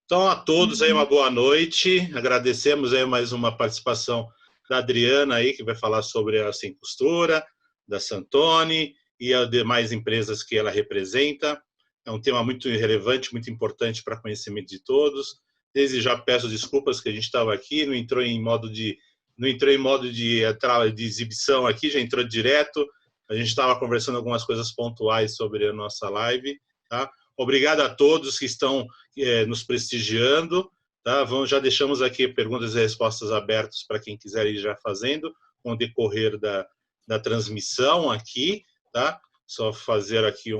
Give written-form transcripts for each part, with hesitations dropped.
Então, a todos aí uma boa noite. Agradecemos aí mais uma participação da Adriana aí, que vai falar sobre a Sem Costura, da Santoni e as demais empresas que ela representa. É um tema muito relevante, muito importante para conhecimento de todos. Desde já peço desculpas que a gente estava aqui, não entrou em modo de exibição aqui, já entrou direto. A gente estava conversando algumas coisas pontuais sobre a nossa live, tá? Obrigado a todos que estão nos prestigiando, tá? Já deixamos aqui perguntas e respostas abertas para quem quiser ir já fazendo, com o decorrer da transmissão aqui, tá? Só fazer aqui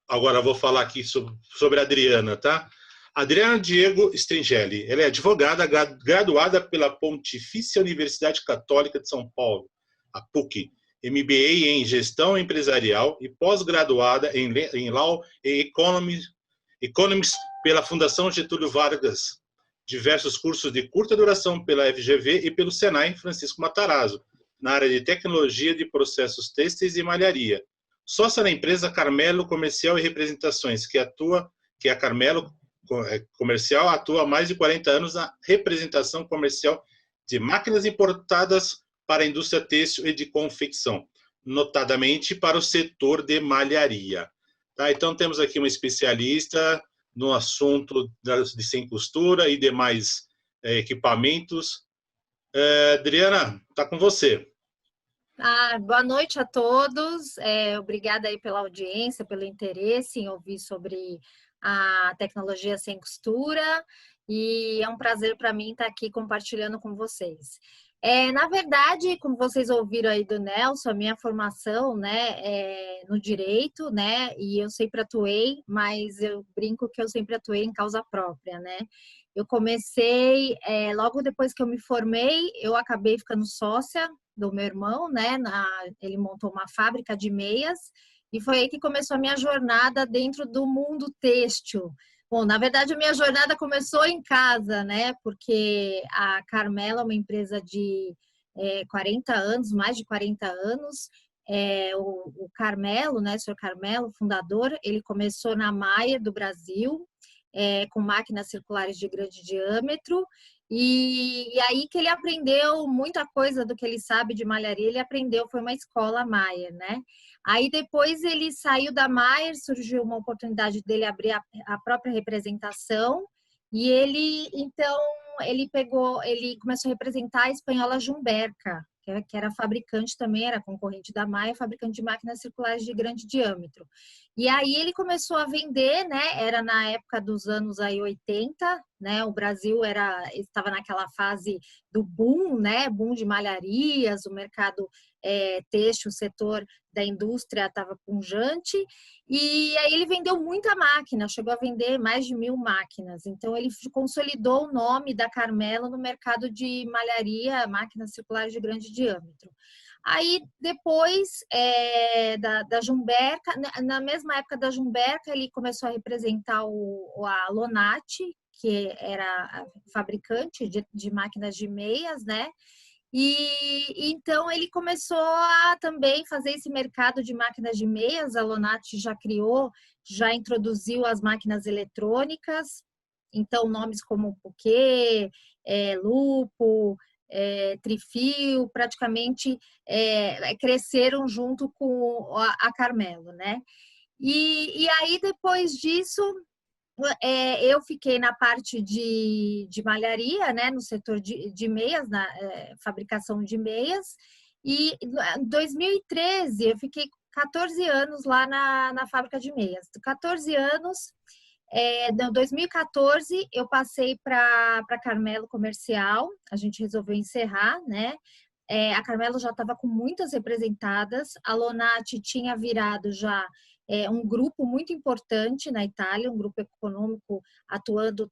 Agora vou falar aqui sobre a Adriana, tá? Adriana Diego Stringelli, ela é advogada graduada pela Pontifícia Universidade Católica de São Paulo, a PUC, MBA em Gestão Empresarial e pós-graduada em Law e Economics pela Fundação Getúlio Vargas, diversos cursos de curta duração pela FGV e pelo Senai Francisco Matarazzo, na área de tecnologia de processos têxteis e malharia. Sócia na empresa Carmelo Comercial e Representações, que a Carmelo Comercial atua há mais de 40 anos na representação comercial de máquinas importadas para a indústria têxtil e de confecção, notadamente para o setor de malharia. Tá? Então, temos aqui uma especialista no assunto de sem costura e demais equipamentos. Adriana, está com você. Boa noite a todos. Obrigada aí pela audiência, pelo interesse em ouvir sobre a tecnologia sem costura. E é um prazer para mim estar aqui compartilhando com vocês. Na verdade, como vocês ouviram aí do Nelson, a minha formação, né, é no direito, né, e eu sempre atuei, mas eu brinco que eu sempre atuei em causa própria, né. Eu comecei, logo depois que eu me formei, eu acabei ficando sócia do meu irmão, né, ele montou uma fábrica de meias, e foi aí que começou a minha jornada dentro do mundo têxtil. Bom, na verdade, a minha jornada começou em casa, né? Porque a Carmelo é uma empresa de 40 anos, mais de 40 anos. O Carmelo, né? O senhor Carmelo, fundador, ele começou na Maier do Brasil, com máquinas circulares de grande diâmetro. E aí que ele aprendeu muita coisa do que ele sabe de malharia, ele aprendeu, foi uma escola Maier, né? Aí depois ele saiu da Maier, surgiu uma oportunidade dele abrir a própria representação e ele começou a representar a espanhola Jumberca, que era fabricante também, era concorrente da Maier, fabricante de máquinas circulares de grande diâmetro. E aí ele começou a vender, né? Era na época dos anos aí 80, né? O Brasil estava naquela fase do boom, né? Boom de malharias, o mercado têxtil, o setor da indústria estava pujante, e aí ele vendeu muita máquina, chegou a vender mais de 1.000 máquinas. Então ele consolidou o nome da Carmelo no mercado de malharia, máquinas circulares de grande diâmetro. Aí, depois da Jumberca, na mesma época da Jumberca, ele começou a representar a Lonati, que era a fabricante de máquinas de meias, né? E então ele começou a também fazer esse mercado de máquinas de meias. A Lonati já introduziu as máquinas eletrônicas, então nomes como Puquê, Lupo, Trifil, praticamente cresceram junto com a Carmelo, né? E aí, depois disso, eu fiquei na parte de malharia, né? No setor de meias, na fabricação de meias. E em 2013, eu fiquei 14 anos lá na fábrica de meias. 14 anos... Em 2014, eu passei para Carmelo Comercial, a gente resolveu encerrar, né? A Carmelo já estava com muitas representadas, a Lonati tinha virado já um grupo muito importante na Itália, um grupo econômico atuando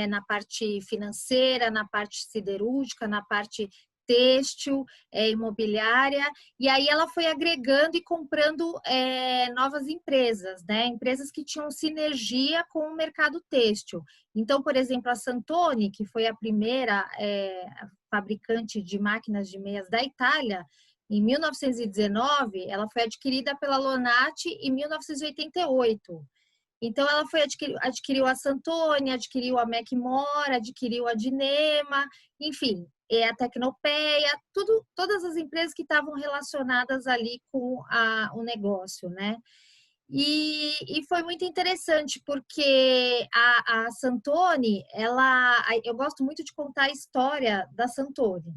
na parte financeira, na parte siderúrgica, na parte têxtil, imobiliária, e aí ela foi agregando e comprando novas empresas, né? Empresas que tinham sinergia com o mercado têxtil. Então, por exemplo, a Santoni, que foi a primeira fabricante de máquinas de meias da Itália, em 1919, ela foi adquirida pela Lonati em 1988. Então, ela adquiriu a Santoni, adquiriu a Mecmore, adquiriu a Dinema, enfim, a Tecnopeia, todas as empresas que estavam relacionadas ali com o negócio, né? E foi muito interessante, porque a Santoni, eu gosto muito de contar a história da Santoni.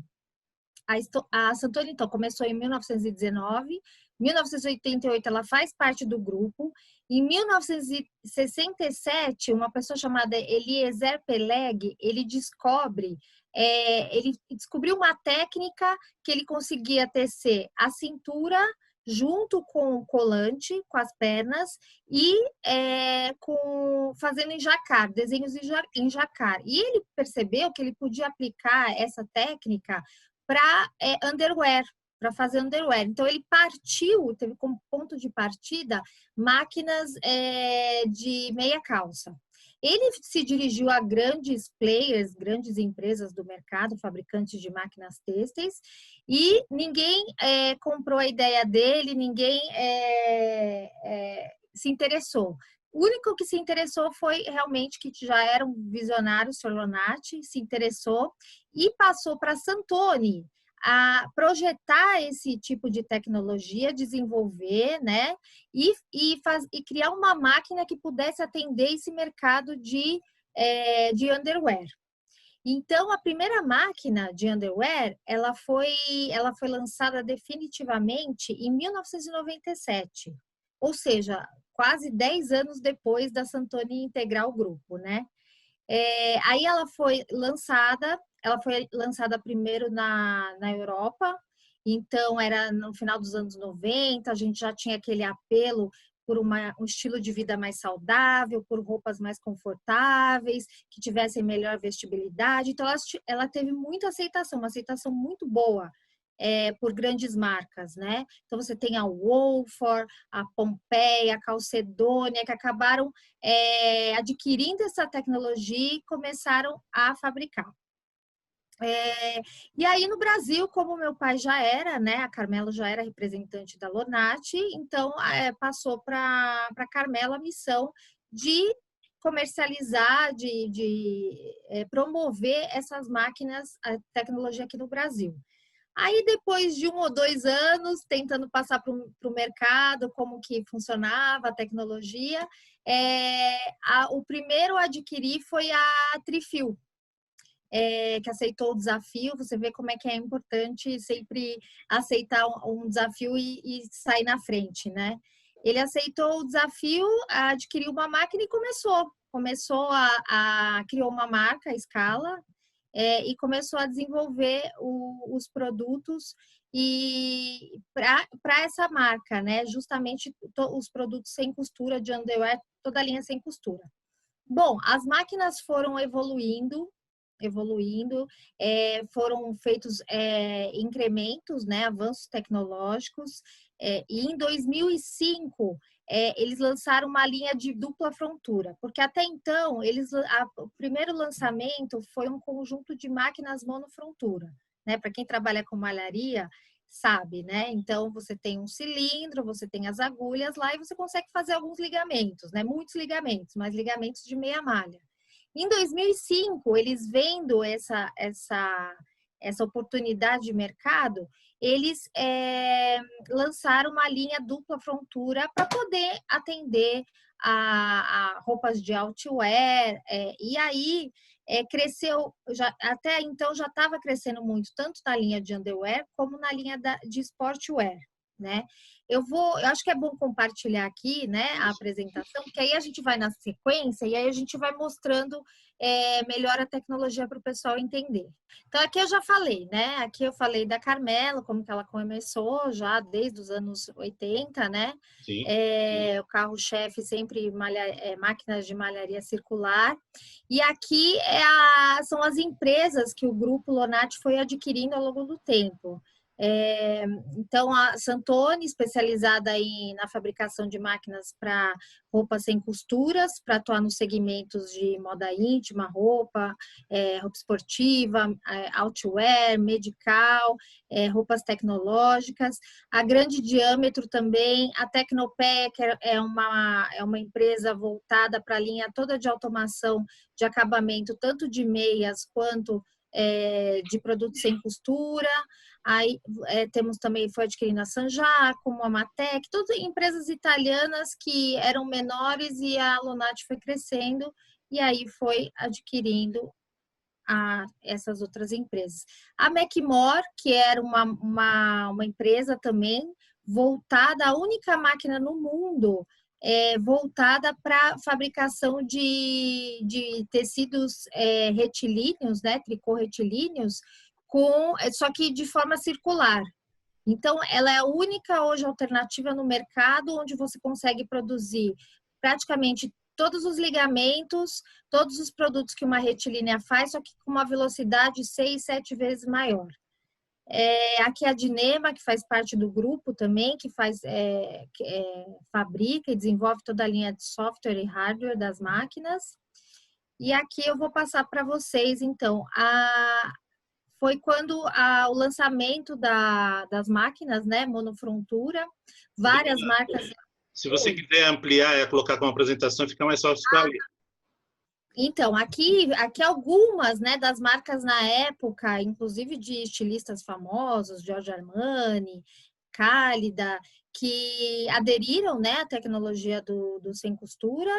A Santoni, então, começou em 1919, 1988 ela faz parte do grupo. Em 1967, uma pessoa chamada Eliezer Peleg, ele descobriu uma técnica que ele conseguia tecer a cintura junto com o colante, com as pernas, e fazendo em jacquard, desenhos em jacquard. E ele percebeu que ele podia aplicar essa técnica para underwear, para fazer underwear. Então, ele teve como ponto de partida máquinas de meia calça. Ele se dirigiu a grandes players, grandes empresas do mercado, fabricantes de máquinas têxteis, e ninguém comprou a ideia dele, ninguém se interessou. O único que se interessou foi realmente que já era um visionário, o Sr. Lonati, se interessou e passou para a Santoni a projetar esse tipo de tecnologia, desenvolver, né, e criar uma máquina que pudesse atender esse mercado de underwear. Então, a primeira máquina de underwear, ela foi lançada definitivamente em 1997, ou seja, quase 10 anos depois da Santoni integrar o grupo, né? Aí ela foi lançada primeiro na Europa, então era no final dos anos 90, a gente já tinha aquele apelo por um estilo de vida mais saudável, por roupas mais confortáveis, que tivessem melhor vestibilidade. Então, ela teve muita aceitação, uma aceitação muito boa por grandes marcas, né? Então, você tem a Wolford, a Pompeia, a Calcedônia, que acabaram adquirindo essa tecnologia e começaram a fabricar. E aí no Brasil, como meu pai já era, né, a Carmela já era representante da Lonati, então passou para a Carmela a missão de comercializar, de promover essas máquinas, a tecnologia aqui no Brasil. Aí depois de 1 ou 2 anos, tentando passar para o mercado, como que funcionava a tecnologia, o primeiro a adquirir foi a Trifil, que aceitou o desafio. Você vê como é que é importante sempre aceitar um desafio e sair na frente, né? Ele aceitou o desafio, adquiriu uma máquina e começou criou uma marca, a Scala, e começou a desenvolver os produtos e para essa marca, né? Justamente os produtos sem costura de underwear, toda a linha sem costura. Bom, as máquinas foram evoluindo, foram feitos incrementos, né, avanços tecnológicos, e em 2005 eles lançaram uma linha de dupla frontura, porque até então o primeiro lançamento foi um conjunto de máquinas monofrontura, né? Para quem trabalha com malharia sabe, né? Então você tem um cilindro, você tem as agulhas lá e você consegue fazer alguns ligamentos, né? Muitos ligamentos, mas ligamentos de meia malha. Em 2005, eles vendo essa oportunidade de mercado, eles lançaram uma linha dupla frontura para poder atender a roupas de outwear, e aí cresceu, até então já estava crescendo muito, tanto na linha de underwear como na linha de sportwear, né? Eu acho que é bom compartilhar aqui, né, a apresentação, porque aí a gente vai na sequência e aí a gente vai mostrando melhor a tecnologia para o pessoal entender. Então, aqui eu já falei, né? Aqui eu falei da Carmela, como que ela começou já desde os anos 80, né? Sim. O carro-chefe sempre máquinas de malharia circular. E aqui são as empresas que o grupo Lonati foi adquirindo ao longo do tempo. Então, a Santoni, especializada na fabricação de máquinas para roupas sem costuras, para atuar nos segmentos de moda íntima, roupa esportiva, outwear, medical, roupas tecnológicas. A Grande Diâmetro também, a Tecnopé, que é uma empresa voltada para a linha toda de automação de acabamento, tanto de meias quanto de produtos sem costura. Aí temos também, foi adquirindo a Sanjaco, a Matec, todas empresas italianas que eram menores e a Lonati foi crescendo e aí foi adquirindo essas outras empresas. A Mecmor, que era uma empresa também voltada, a única máquina no mundo voltada para fabricação de tecidos retilíneos, né, tricô retilíneos, só que de forma circular. Então, ela é a única hoje alternativa no mercado onde você consegue produzir praticamente todos os ligamentos, todos os produtos que uma retilínea faz, só que com uma velocidade 6, 7 vezes maior. Aqui a Dinema, que faz parte do grupo também, que fabrica e desenvolve toda a linha de software e hardware das máquinas. E aqui eu vou passar para vocês, então, foi quando o lançamento das máquinas, né, monofrontura, várias marcas. Se você quiser ampliar, colocar como apresentação, fica mais fácil para ler. Então, aqui algumas, né, das marcas na época, inclusive de estilistas famosos, Giorgio Armani, Cálida, que aderiram, né, à tecnologia do sem costura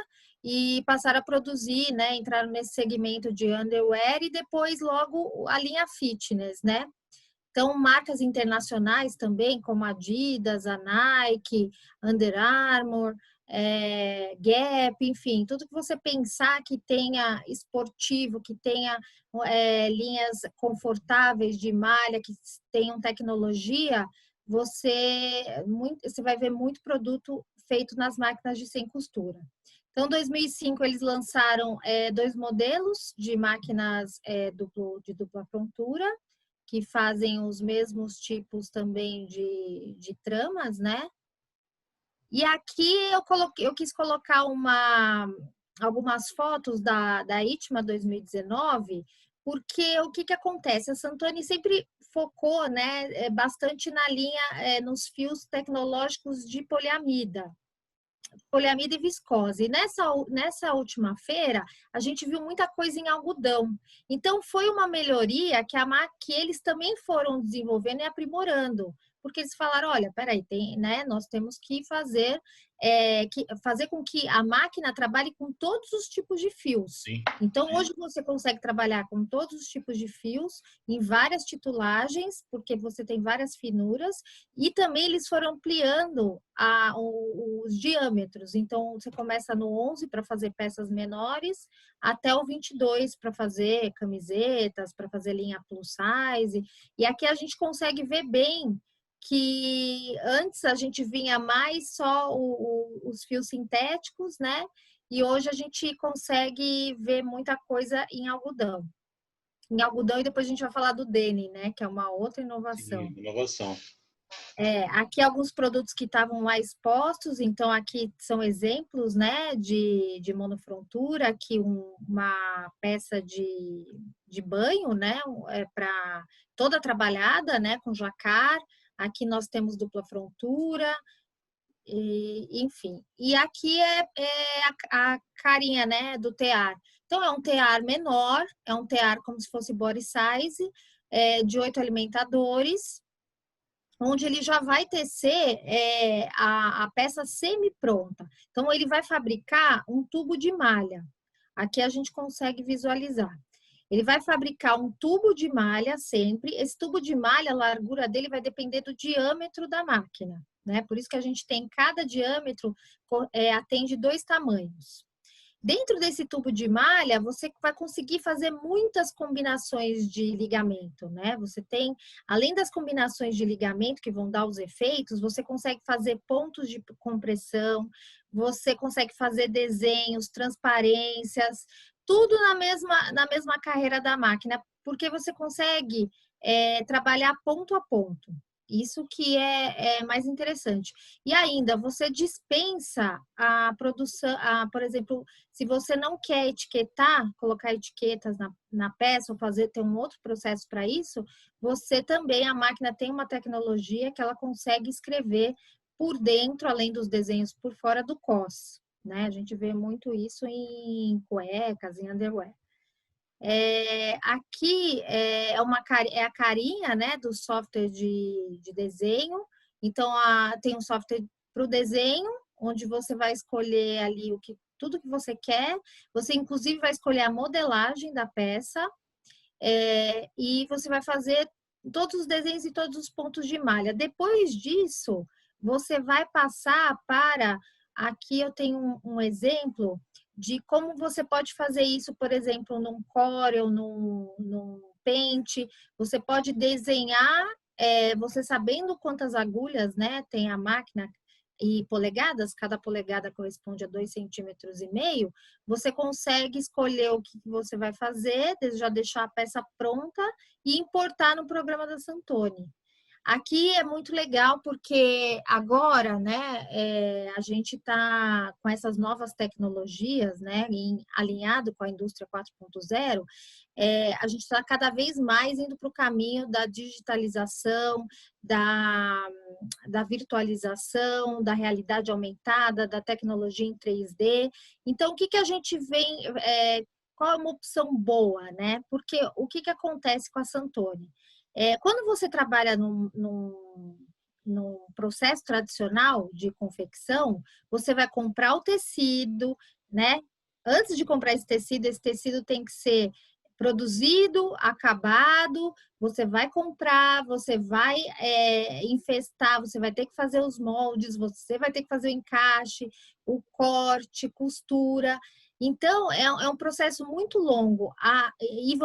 e passaram a produzir, né, entraram nesse segmento de underwear e depois logo a linha fitness, né? Então, marcas internacionais também, como a Adidas, a Nike, Under Armour, Gap, enfim, tudo que você pensar que tenha esportivo, que tenha linhas confortáveis de malha, que tenham tecnologia, você vai ver muito produto feito nas máquinas de sem costura. Então, em 2005, eles lançaram 2 modelos de máquinas de dupla prontura, que fazem os mesmos tipos também de tramas, né? E aqui eu quis colocar algumas fotos da ITMA 2019, porque o que acontece? A Santoni sempre focou, né, bastante na linha, nos fios tecnológicos de poliamida e viscose. E nessa última feira, a gente viu muita coisa em algodão. Então, foi uma melhoria que eles também foram desenvolvendo e aprimorando. Porque eles falaram, olha, peraí, né, nós temos que fazer com que a máquina trabalhe com todos os tipos de fios. Sim. Então, hoje você consegue trabalhar com todos os tipos de fios, em várias titulagens, porque você tem várias finuras, e também eles foram ampliando os diâmetros. Então, você começa no 11 para fazer peças menores, até o 22 para fazer camisetas, para fazer linha plus size. E aqui a gente consegue ver bem que antes a gente vinha mais só os fios sintéticos, né? E hoje a gente consegue ver muita coisa em algodão. Em algodão, e depois a gente vai falar do denim, né? Que é uma outra inovação. Sim, inovação. Aqui alguns produtos que estavam lá expostos, então aqui são exemplos, né, de monofrontura, aqui uma peça de banho, né, para toda trabalhada, né, com jacar. Aqui nós temos dupla frontura, enfim. E aqui é a carinha, né, do tear. Então, é um tear menor, é um tear como se fosse body size, de 8 alimentadores, onde ele já vai tecer a peça semi-pronta. Então, ele vai fabricar um tubo de malha. Aqui a gente consegue visualizar. Ele vai fabricar um tubo de malha sempre. Esse tubo de malha, a largura dele vai depender do diâmetro da máquina, né? Por isso que a gente tem, cada diâmetro atende 2 tamanhos. Dentro desse tubo de malha, você vai conseguir fazer muitas combinações de ligamento, né? Você tem, além das combinações de ligamento que vão dar os efeitos, você consegue fazer pontos de compressão, você consegue fazer desenhos, transparências, tudo na mesma carreira da máquina, porque você consegue trabalhar ponto a ponto. Isso que é mais interessante. E ainda, você dispensa a produção, por exemplo, se você não quer etiquetar, colocar etiquetas na peça ou ter um outro processo para isso, você também, a máquina tem uma tecnologia que ela consegue escrever por dentro, além dos desenhos por fora do COS, né? A gente vê muito isso em cuecas, em underwear. Aqui é a carinha, né, do software de desenho. Então, tem um software para o desenho, onde você vai escolher ali tudo que você quer. Você, inclusive, vai escolher a modelagem da peça. E você vai fazer todos os desenhos e todos os pontos de malha. Depois disso, você vai passar para... Aqui eu tenho um exemplo de como você pode fazer isso, por exemplo, num Corel, num Paint. Você pode desenhar, você sabendo quantas agulhas, né, tem a máquina e polegadas, cada polegada corresponde a 2,5 centímetros, você consegue escolher o que você vai fazer, já deixar a peça pronta e importar no programa da Santoni. Aqui é muito legal porque agora, né, a gente está com essas novas tecnologias, né, alinhado com a indústria 4.0, a gente está cada vez mais indo para o caminho da digitalização, da virtualização, da realidade aumentada, da tecnologia em 3D. Então, o que a gente vem, qual é uma opção boa, né? Porque o que acontece com a Santoni? Quando você trabalha num processo tradicional de confecção, você vai comprar o tecido, né? Antes de comprar esse tecido tem que ser produzido, acabado, você vai comprar, você vai infestar, você vai ter que fazer os moldes, você vai ter que fazer o encaixe, o corte, costura. Então, é um processo muito longo. E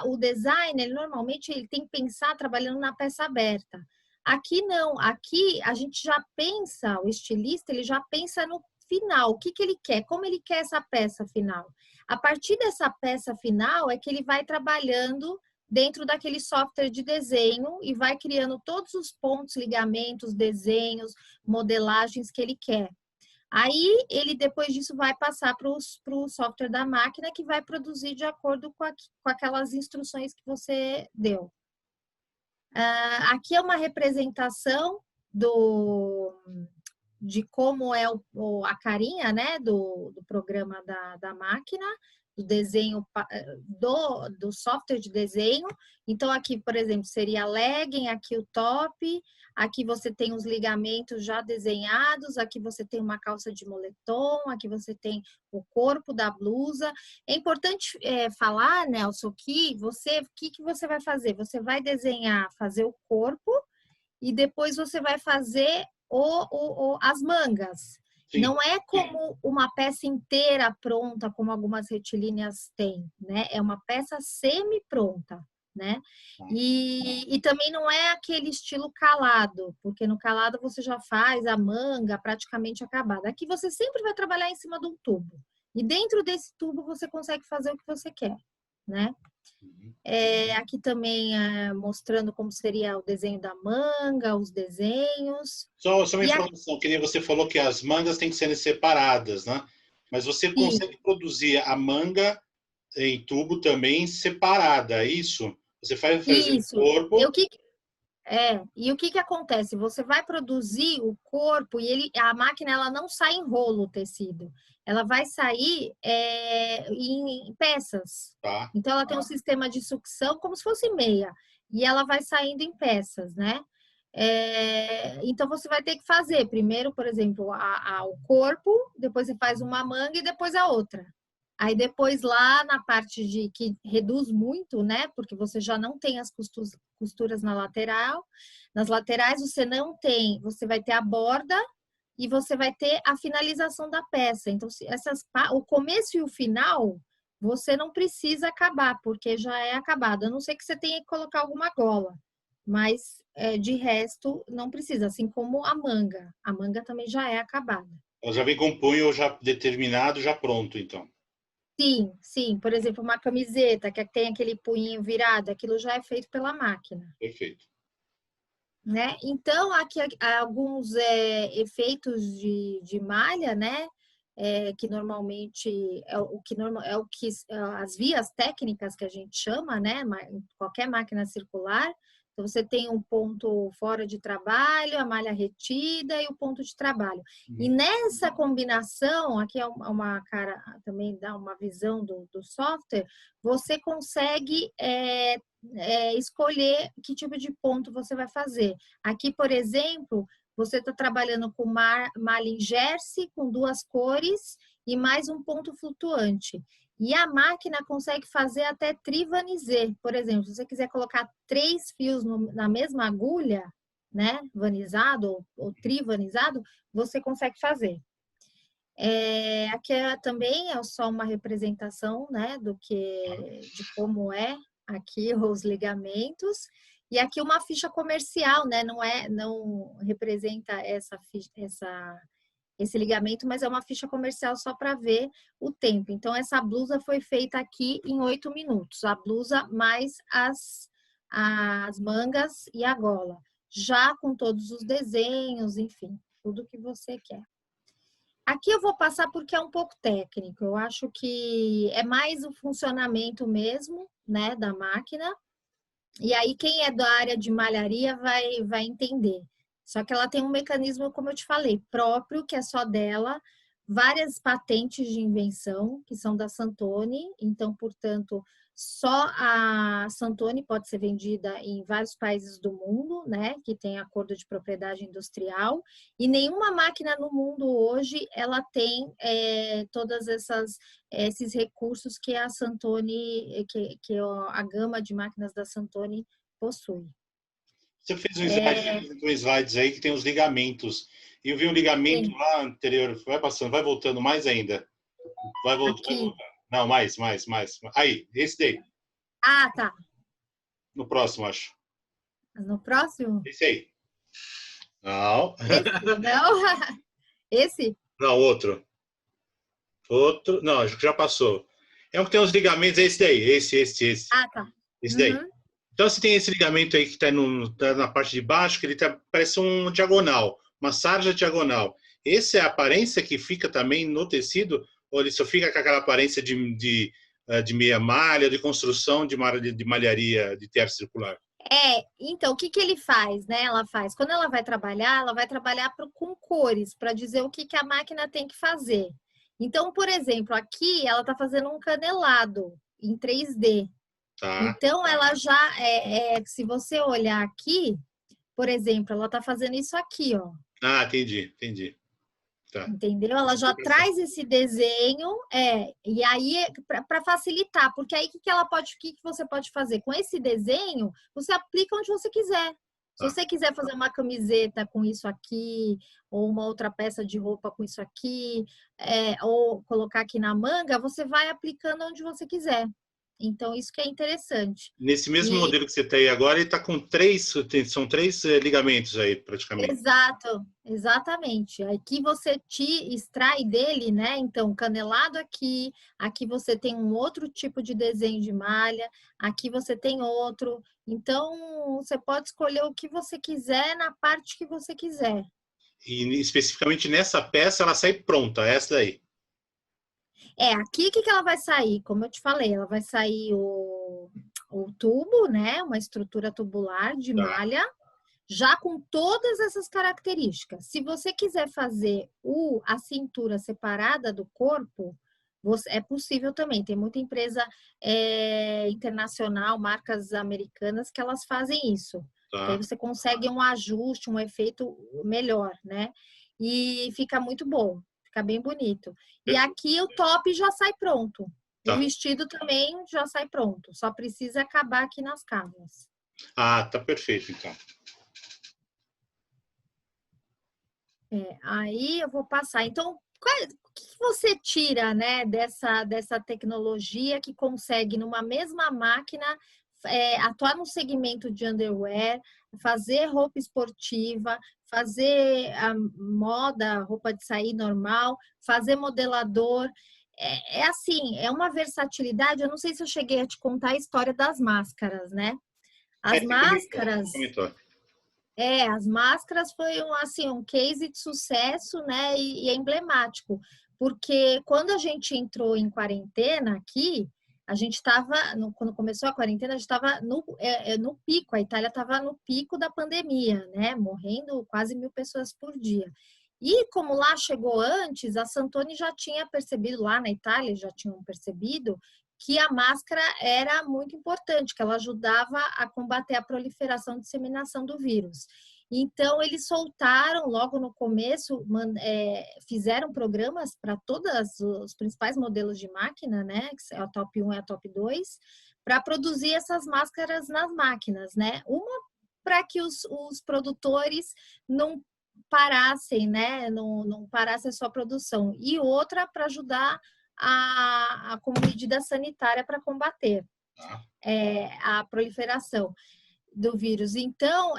o designer, normalmente, ele tem que pensar trabalhando na peça aberta. Aqui não, aqui a gente já pensa, o estilista, ele já pensa no final, o que ele quer, como ele quer essa peça final. A partir dessa peça final é que ele vai trabalhando dentro daquele software de desenho e vai criando todos os pontos, ligamentos, desenhos, modelagens que ele quer. Aí, ele depois disso vai passar para o software da máquina que vai produzir de acordo com aquelas instruções que você deu. Aqui é uma representação de como é a carinha, né, do programa da máquina, do desenho, do software de desenho. Então, aqui, por exemplo, seria a legging, aqui o top, aqui você tem os ligamentos já desenhados, aqui você tem uma calça de moletom, aqui você tem o corpo da blusa. É importante falar, Nelson, que o que você vai fazer? Você vai desenhar, fazer o corpo e depois você vai fazer as mangas. Sim. Não é como uma peça inteira pronta, como algumas retilíneas têm, né? É uma peça semi-pronta, né? E também não é aquele estilo calado, porque no calado você já faz a manga praticamente acabada. Aqui você sempre vai trabalhar em cima de um tubo. E dentro desse tubo você consegue fazer o que você quer, né? Aqui também mostrando como seria o desenho da manga, os desenhos. Só uma informação, que nem você falou que as mangas têm que ser separadas, né? Mas você consegue produzir a manga em tubo também separada, é isso? Você faz isso. O corpo... E o que acontece? Você vai produzir o corpo e a máquina ela não sai em rolo o tecido. Ela vai sair em peças. Tá. Então, ela tem um sistema de sucção como se fosse meia. E ela vai saindo em peças, né? Então, você vai ter que fazer primeiro, por exemplo, o corpo, depois você faz uma manga e depois a outra. Aí depois lá na parte que reduz muito, né? Porque você já não tem as costuras na lateral. Nas laterais você não tem, você vai ter a borda e você vai ter a finalização da peça. Então, o começo e o final, você não precisa acabar, porque já é acabado. A não ser que você tenha que colocar alguma gola. Mas, de resto, não precisa. Assim como a manga. A manga também já é acabada. Ela já vem com o punho já determinado, já pronto, então. Sim, sim. Por exemplo, uma camiseta que tem aquele punhinho virado, aquilo já é feito pela máquina. Perfeito. né? Então, aqui há alguns efeitos de malha, né? Que normalmente é o que as vias técnicas que a gente chama, né? Qualquer máquina circular. Então, você tem um ponto fora de trabalho, a malha retida e o ponto de trabalho. E nessa combinação, aqui é uma cara, também dá uma visão do software, você consegue escolher que tipo de ponto você vai fazer. Aqui, por exemplo, você está trabalhando com malha em Jersey, com 2 cores e mais um ponto flutuante. E a máquina consegue fazer até trivanizê. Por exemplo, se você quiser colocar 3 fios na mesma agulha, né, vanizado ou trivanizado, você consegue fazer. Aqui também é só uma representação, né, de como é aqui os ligamentos. E aqui uma ficha comercial, né? Não representa esse ligamento, mas é uma ficha comercial só para ver o tempo. Então, essa blusa foi feita aqui em 8 minutos. A blusa mais as mangas e a gola. Já com todos os desenhos, enfim, tudo que você quer. Aqui eu vou passar porque é um pouco técnico. Eu acho que é mais o funcionamento mesmo, né, da máquina. E aí, quem é da área de malharia vai entender. Só que ela tem um mecanismo, como eu te falei, próprio, que é só dela, várias patentes de invenção, que são da Santoni. Então, portanto, só a Santoni pode ser vendida em vários países do mundo, né? Que tem acordo de propriedade industrial. E nenhuma máquina no mundo hoje, ela tem todas esses recursos que a Santoni, que a gama de máquinas da Santoni possui. Você fez um slide aí que tem os ligamentos. E eu vi um ligamento Sim. lá anterior, vai passando, vai voltando mais ainda. Vai voltando. Não, mais. Aí, esse daí. Ah, tá. No próximo, acho. No próximo? Esse aí. Não. Esse? Não? Esse? Não, outro. Outro. Não, acho que já passou. É um que tem os ligamentos, é esse daí. Esse. Ah, tá. Esse daí. Uhum. Então, você tem esse ligamento aí que está na parte de baixo, que ele parece um diagonal, uma sarja diagonal. Essa é a aparência que fica também no tecido, ou ele só fica com aquela aparência de meia malha, de construção de malharia de terra circular? Então, o que ele faz, né? Quando ela vai trabalhar com cores, para dizer o que a máquina tem que fazer. Então, por exemplo, aqui ela está fazendo um canelado em 3D. Tá. Então, ela já, se você olhar aqui, por exemplo, ela está fazendo isso aqui, ó. Ah, entendi. Tá. Entendeu? Ela já traz esse desenho, e aí para facilitar, porque aí o que você pode fazer? Com esse desenho, você aplica onde você quiser. Se você quiser fazer uma camiseta com isso aqui, ou uma outra peça de roupa com isso aqui, ou colocar aqui na manga, você vai aplicando onde você quiser. Então, isso que é interessante. Nesse mesmo modelo que você tem aí agora, ele está com são 3 ligamentos aí, praticamente. Exato, exatamente. Aqui você extrai dele, né? Então, canelado aqui você tem um outro tipo de desenho de malha, aqui você tem outro. Então, você pode escolher o que você quiser na parte que você quiser. E especificamente nessa peça, ela sai pronta, essa daí. Aqui o que ela vai sair? Como eu te falei, ela vai sair o tubo, né? Uma estrutura tubular de malha, já com todas essas características. Se você quiser fazer a cintura separada do corpo, é possível também. Tem muita empresa internacional, marcas americanas, que elas fazem isso. Tá. Aí você consegue um ajuste, um efeito melhor, né? E fica muito bom. Fica bem bonito. E aqui o top já sai pronto. O vestido também já sai pronto. Só precisa acabar aqui nas cavas. Ah, tá perfeito, então. Aí eu vou passar. Então, o que você tira, né, dessa tecnologia que consegue, numa mesma máquina, atuar no segmento de underwear, fazer roupa esportiva, fazer a moda, roupa de sair normal, fazer modelador. Assim, é uma versatilidade. Eu não sei se eu cheguei a te contar a história das máscaras, né? As máscaras... As máscaras foi assim, um case de sucesso, né? E é emblemático, porque quando a gente entrou em quarentena aqui, a gente estava, quando começou a quarentena, a gente estava no pico, a Itália estava no pico da pandemia, né? Morrendo quase 1.000 pessoas por dia. E como lá chegou antes, a Santoni já tinha percebido, lá na Itália já tinham percebido que a máscara era muito importante, que ela ajudava a combater a proliferação e disseminação do vírus. Então, eles soltaram logo no começo, fizeram programas para todos os principais modelos de máquina, né? Que é a Top 1 e a Top 2, para produzir essas máscaras nas máquinas, né? Uma para que os produtores não parassem, né? Não parassem a sua produção. E outra para ajudar como medida sanitária para combater a proliferação do vírus. Então,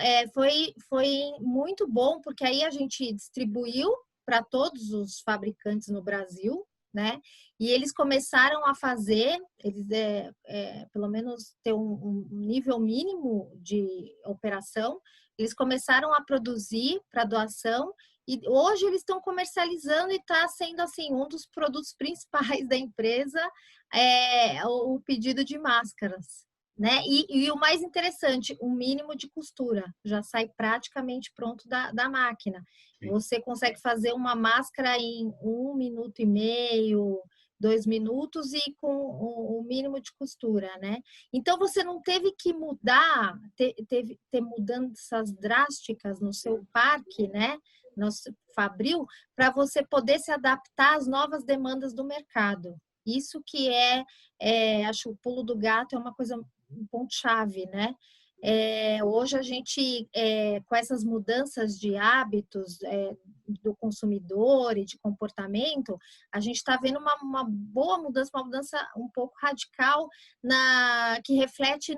foi muito bom, porque aí a gente distribuiu para todos os fabricantes no Brasil, né? E eles começaram a fazer, pelo menos ter um nível mínimo de operação, eles começaram a produzir para doação. E hoje eles estão comercializando e está sendo assim um dos produtos principais da empresa o pedido de máscaras, né? E o mais interessante, o mínimo de costura já sai praticamente pronto da máquina. Sim. Você consegue fazer uma máscara em 1,5 minutos, 2 minutos e com o mínimo de costura, né? Então você não teve que mudar, ter mudanças drásticas no seu parque, né? No Fabril, para você poder se adaptar às novas demandas do mercado. Isso que acho o pulo do gato é uma coisa, um ponto-chave, né? Hoje a gente, com essas mudanças de hábitos do consumidor e de comportamento, a gente está vendo uma boa mudança, uma mudança um pouco radical que reflete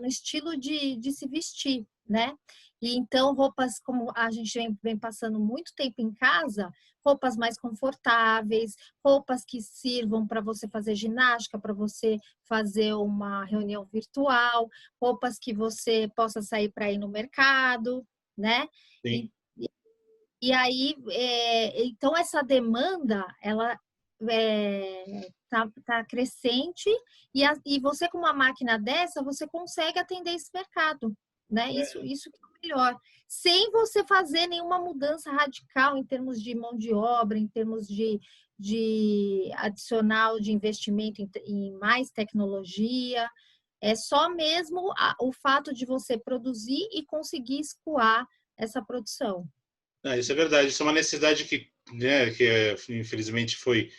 no estilo de se vestir, né? E então, roupas, como a gente vem passando muito tempo em casa, roupas mais confortáveis, roupas que sirvam para você fazer ginástica, para você fazer uma reunião virtual, roupas que você possa sair para ir no mercado, né? Sim. E aí, então essa demanda, ela tá crescente e você com uma máquina dessa, você consegue atender esse mercado, né? Isso que é o melhor. Sem você fazer nenhuma mudança radical em termos de mão de obra, em termos de adicional de investimento em mais tecnologia. É só mesmo o fato de você produzir e conseguir escoar essa produção. Isso é verdade. Isso é uma necessidade né, infelizmente foi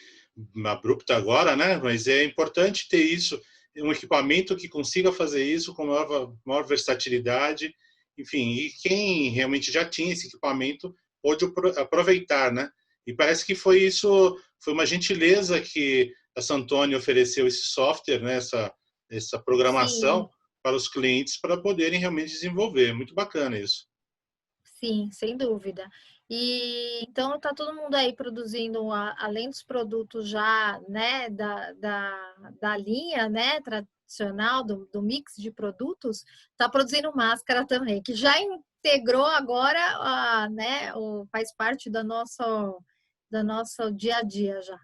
abrupta agora, né? Mas é importante ter isso, um equipamento que consiga fazer isso com maior versatilidade. Enfim, e quem realmente já tinha esse equipamento pôde aproveitar, né? E parece que foi isso, foi uma gentileza que a Santoni ofereceu esse software, né? Essa programação. Sim. Para os clientes para poderem realmente desenvolver. Muito bacana isso. Sim, sem dúvida. E então está todo mundo aí produzindo, além dos produtos já, né, da linha, né, tradicional, do mix de produtos, está produzindo máscara também, que já integrou agora, né, faz parte do nosso dia a dia já.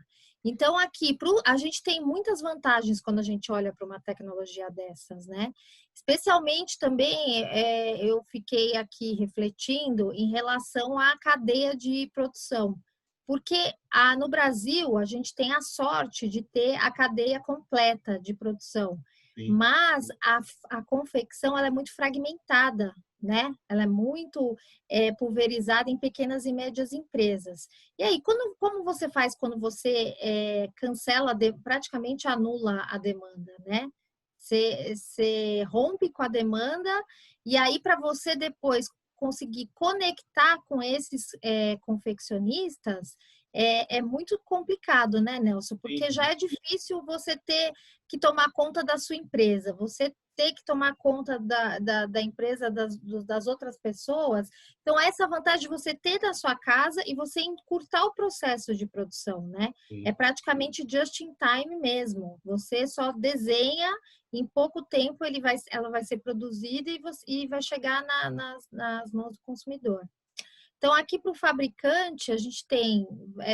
Então, aqui, a gente tem muitas vantagens quando a gente olha para uma tecnologia dessas, né? Especialmente também, eu fiquei aqui refletindo em relação à cadeia de produção. Porque no Brasil, a gente tem a sorte de ter a cadeia completa de produção. Sim. Mas a confecção ela é muito fragmentada, né? Ela é muito pulverizada em pequenas e médias empresas. E aí, como você faz quando você cancela, praticamente anula a demanda, né? Você rompe com a demanda e aí para você depois conseguir conectar com esses confeccionistas é muito complicado, né, Nelson? Porque já é difícil você ter que tomar conta da sua empresa, você ter que tomar conta da empresa das outras pessoas. Então, essa vantagem de você ter da sua casa e você encurtar o processo de produção, né? É praticamente just in time mesmo. Você só desenha, em pouco tempo ela vai ser produzida e vai chegar nas mãos do consumidor. Então, aqui para o fabricante, a gente tem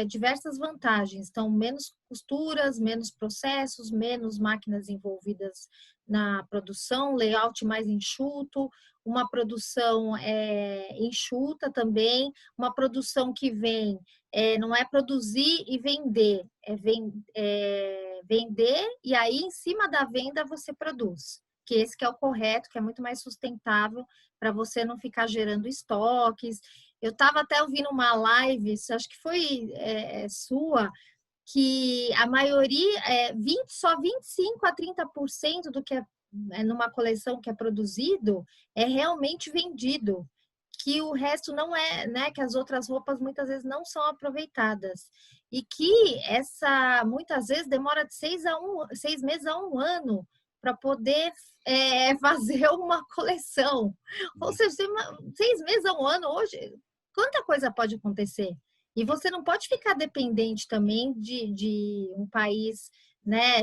diversas vantagens. Então, menos costuras, menos processos, menos máquinas envolvidas na produção, layout mais enxuto, uma produção enxuta também, uma produção que vem, não é produzir e vender, vender e aí em cima da venda você produz. Que esse que é o correto, que é muito mais sustentável para você não ficar gerando estoques. Eu estava até ouvindo uma live, acho que foi sua, que a maioria, só 25 a 30% do que é numa coleção que é produzido é realmente vendido. Que o resto não é, né? Que as outras roupas muitas vezes não são aproveitadas. E que muitas vezes demora de 6 meses a 1 ano para poder fazer uma coleção. Ou seja, 6 meses a 1 ano hoje, quanta coisa pode acontecer? E você não pode ficar dependente também de um país, né,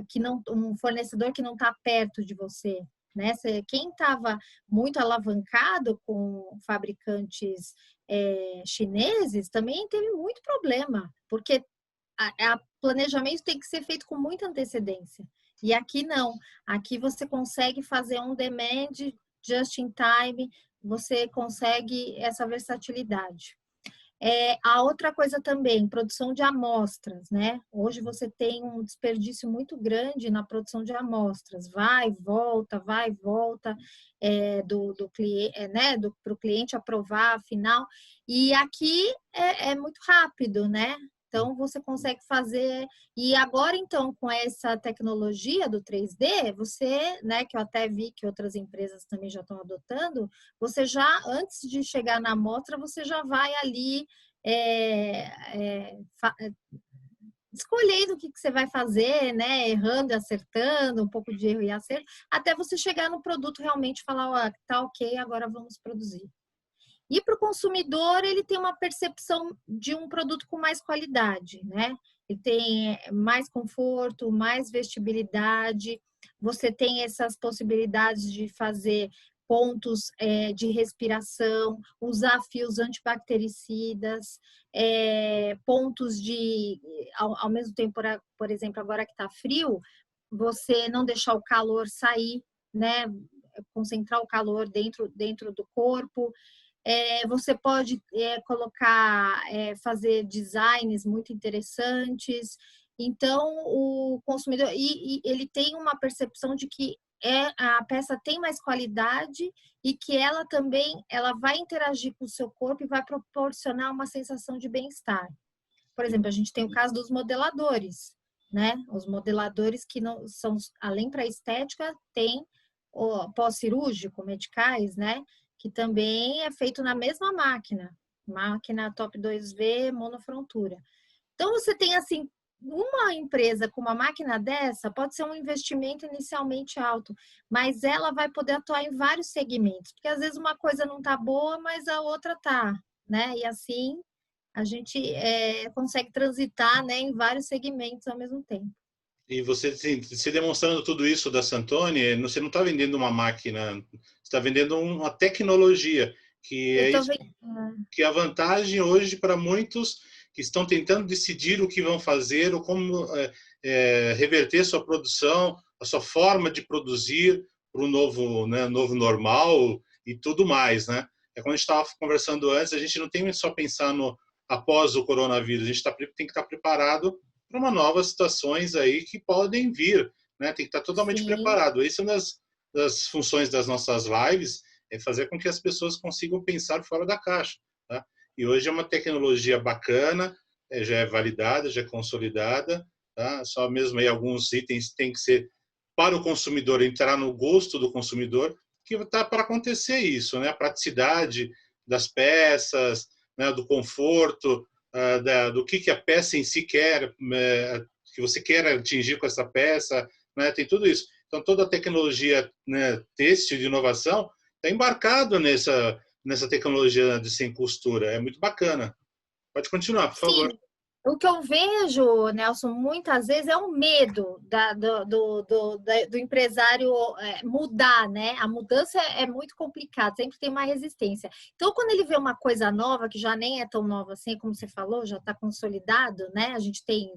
que não, um fornecedor que não está perto de você, né? Quem estava muito alavancado com fabricantes chineses também teve muito problema, porque o planejamento tem que ser feito com muita antecedência. E aqui não. Aqui você consegue fazer on demand, just in time, você consegue essa versatilidade. A outra coisa também, produção de amostras, né? Hoje você tem um desperdício muito grande na produção de amostras, vai e volta do cliente, né? Para o cliente aprovar, afinal. E aqui é muito rápido, né? Então, você consegue fazer... E agora, então, com essa tecnologia do 3D, você, né, que eu até vi que outras empresas também já estão adotando, você já, antes de chegar na amostra, você já vai ali escolhendo o que você vai fazer, né? Errando e acertando, um pouco de erro e acerto, até você chegar no produto realmente e falar, tá ok, agora vamos produzir. E para o consumidor, ele tem uma percepção de um produto com mais qualidade, né? Ele tem mais conforto, mais vestibilidade, você tem essas possibilidades de fazer pontos de respiração, usar fios antibactericidas, pontos de, ao mesmo tempo, por exemplo, agora que está frio, você não deixar o calor sair, né? Concentrar o calor dentro do corpo. Você pode fazer designs muito interessantes. Então, o consumidor e ele tem uma percepção de que a peça tem mais qualidade e que ela também vai interagir com o seu corpo e vai proporcionar uma sensação de bem-estar. Por exemplo, a gente tem o caso dos modeladores, né? Os modeladores que não são, além para estética, tem o pós-cirúrgico, medicais, né? Que também é feito na mesma máquina Top 2V monofrontura. Então, você tem, assim, uma empresa com uma máquina dessa, pode ser um investimento inicialmente alto, mas ela vai poder atuar em vários segmentos, porque às vezes uma coisa não está boa, mas a outra está, né? E assim, a gente consegue transitar, né, em vários segmentos ao mesmo tempo. E você, assim, se demonstrando tudo isso da Santoni, você não está vendendo uma máquina, você está vendendo uma tecnologia, que é isso, que é a vantagem hoje para muitos que estão tentando decidir o que vão fazer ou como reverter sua produção, a sua forma de produzir para o novo, né, novo normal e tudo mais, né? Como a gente estava conversando antes, a gente não tem só pensar no após o coronavírus, a gente tem que estar preparado para uma novas situações aí que podem vir, né? Tem que estar totalmente preparado. Essa é uma das funções das nossas lives, é fazer com que as pessoas consigam pensar fora da caixa, tá? E hoje é uma tecnologia bacana, já é validada, já é consolidada, tá? Só mesmo aí alguns itens tem que ser para o consumidor, entrar no gosto do consumidor, que está para acontecer isso, né? A praticidade das peças, né? Do conforto, do que a peça em si quer, que você quer atingir com essa peça, né? Tem tudo isso. Então, toda a tecnologia, né, têxtil de inovação está embarcado nessa tecnologia de sem costura. É muito bacana. Pode continuar, por favor. Sim. O que eu vejo, Nelson, muitas vezes é o medo do empresário mudar, né? A mudança é muito complicada, sempre tem uma resistência. Então, quando ele vê uma coisa nova, que já nem é tão nova assim, como você falou, já está consolidado, né? A gente tem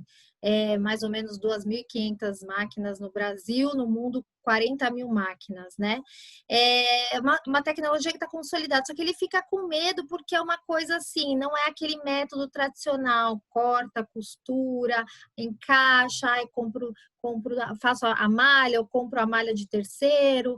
mais ou menos 2.500 máquinas no Brasil, no mundo 40 mil máquinas, né? É uma tecnologia que está consolidada, só que ele fica com medo porque é uma coisa assim, não é aquele método tradicional, corta, costura, encaixa, aí faço a malha, eu compro a malha de terceiro.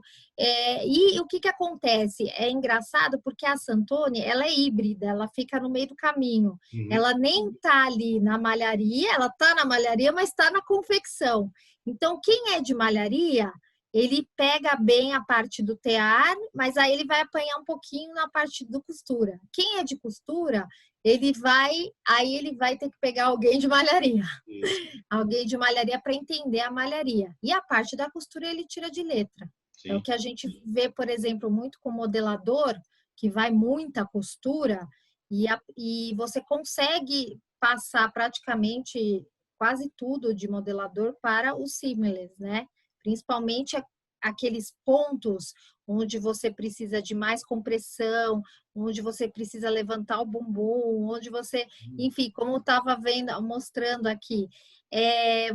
E o que acontece? É engraçado porque a Santoni, ela é híbrida, ela fica no meio do caminho. Uhum. Ela nem está ali na malharia, ela está na malharia, mas está na confecção. Então, quem é de malharia, ele pega bem a parte do tear, mas aí ele vai apanhar um pouquinho na parte do costura. Quem é de costura, ele vai ter que pegar alguém de malharia. Isso. Alguém de malharia para entender a malharia. E a parte da costura ele tira de letra. Sim. É o que a gente vê, por exemplo, muito com modelador, que vai muita costura, e você consegue passar praticamente quase tudo de modelador para o seamless, né? Principalmente aqueles pontos onde você precisa de mais compressão, onde você precisa levantar o bumbum, onde você, enfim, como eu estava mostrando aqui,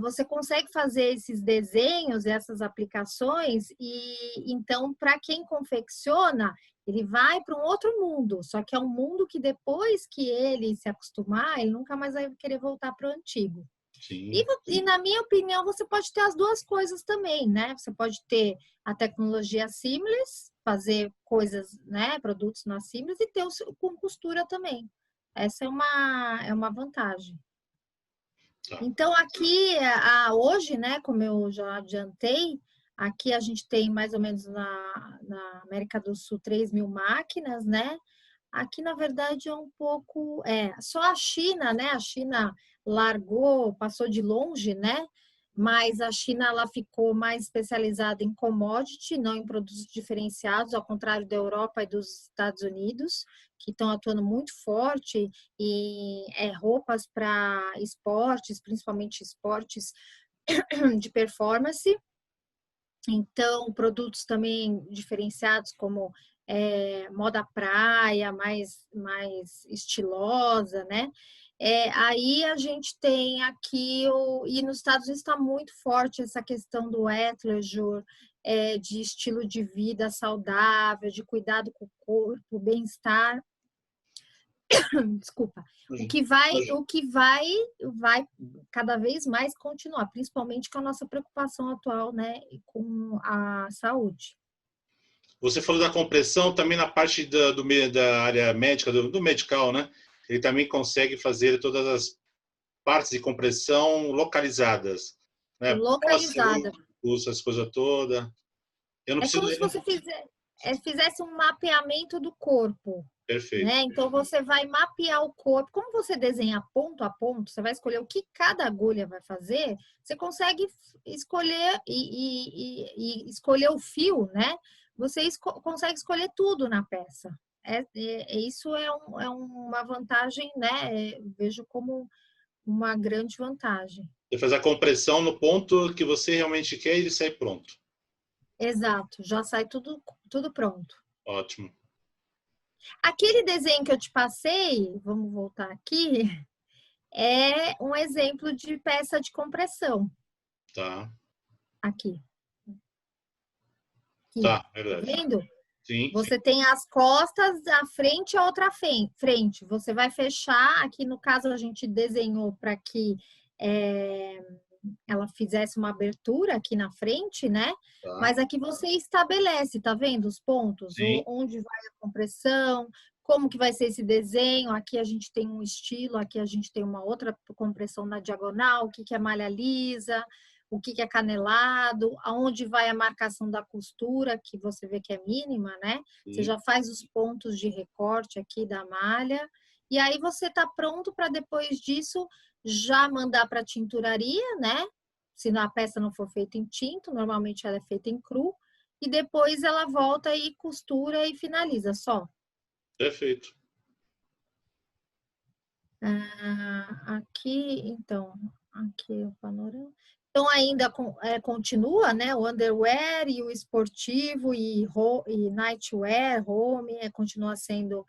você consegue fazer esses desenhos, essas aplicações, e então, para quem confecciona, ele vai para um outro mundo, só que é um mundo que depois que ele se acostumar, ele nunca mais vai querer voltar para o antigo. Sim. E, na minha opinião, você pode ter as duas coisas também, né? Você pode ter a tecnologia seamless, fazer coisas, né, produtos na seamless e ter com costura também. Essa é uma vantagem. Tá. Então, aqui, hoje, né, como eu já adiantei, aqui a gente tem mais ou menos na América do Sul 3.000 máquinas, né? Aqui, na verdade, é um pouco... só a China, né? A China largou, passou de longe, né? Mas a China, ela ficou mais especializada em commodity, não em produtos diferenciados, ao contrário da Europa e dos Estados Unidos, que estão atuando muito forte em roupas para esportes, principalmente esportes de performance. Então, produtos também diferenciados como moda praia, mais estilosa, né? Aí a gente tem aqui, e nos Estados Unidos está muito forte essa questão do athleisure, de estilo de vida saudável, de cuidado com o corpo, bem-estar. Desculpa. O que vai cada vez mais continuar, principalmente com a nossa preocupação atual, né, com a saúde. Você falou da compressão também na parte da área médica, do medical, né? Ele também consegue fazer todas as partes de compressão localizadas, né? Localizada. Essas coisas todas. Eu não É preciso... como se você fizesse um mapeamento do corpo. Perfeito. Né? Então, você vai mapear o corpo. Como você desenha ponto a ponto, você vai escolher o que cada agulha vai fazer, você consegue escolher e escolher o fio, né? Você consegue escolher tudo na peça. Isso é uma vantagem, né? Eu vejo como uma grande vantagem. Você faz a compressão no ponto que você realmente quer e ele sai pronto. Exato, já sai tudo pronto. Ótimo. Aquele desenho que eu te passei, vamos voltar aqui, é um exemplo de peça de compressão. Tá. Aqui. Tá, Tá verdade. vendo? Sim. Você tem as costas, a frente e a outra frente. Você vai fechar, aqui no caso a gente desenhou para que ela fizesse uma abertura aqui na frente, né? Tá. Mas aqui você estabelece, tá vendo os pontos? Sim. Onde vai a compressão, como que vai ser esse desenho. Aqui a gente tem um estilo, aqui a gente tem uma outra compressão na diagonal, o que é malha lisa, o que é canelado, aonde vai a marcação da costura, que você vê que é mínima, né? Sim. Você já faz os pontos de recorte aqui da malha. E aí você está pronto para depois disso já mandar para a tinturaria, né? Se a peça não for feita em tinto, normalmente ela é feita em cru, e depois ela volta e costura e finaliza só. Perfeito. Aqui, então, aqui é o panorama. Então, ainda continua, né? O underwear e o esportivo e nightwear, home, continua sendo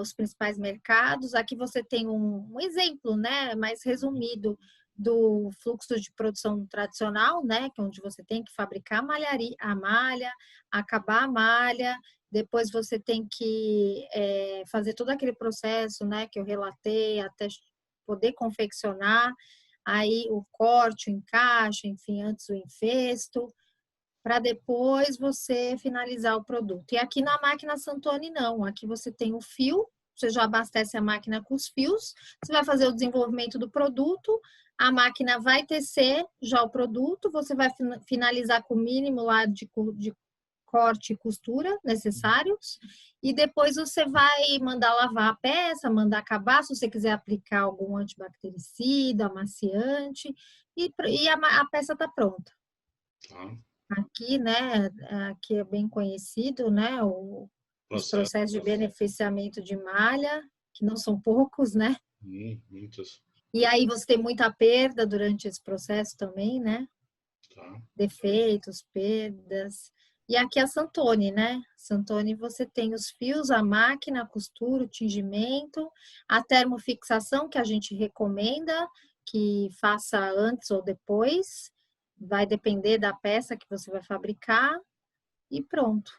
os principais mercados. Aqui você tem um exemplo, né? Mais resumido do fluxo de produção tradicional, né? Que é onde você tem que fabricar a malha, acabar a malha, depois você tem que fazer todo aquele processo, né, que eu relatei, até poder confeccionar, aí o corte, o encaixe, enfim, antes o infesto, para depois você finalizar o produto. E aqui na máquina Santoni não, aqui você tem o fio, você já abastece a máquina com os fios, você vai fazer o desenvolvimento do produto, a máquina vai tecer já o produto, você vai finalizar com o mínimo lá de corte e costura necessários, e depois você vai mandar lavar a peça, mandar acabar, se você quiser aplicar algum antibactericida, amaciante, e a peça está pronta. Tá. Aqui, né, aqui é bem conhecido, né, os processos de beneficiamento de malha, que não são poucos, né? Muitos. E aí você tem muita perda durante esse processo também, né? Tá. Defeitos, perdas. E aqui é a Santoni, né? Santoni você tem os fios, a máquina, a costura, o tingimento, a termofixação que a gente recomenda que faça antes ou depois, vai depender da peça que você vai fabricar e pronto.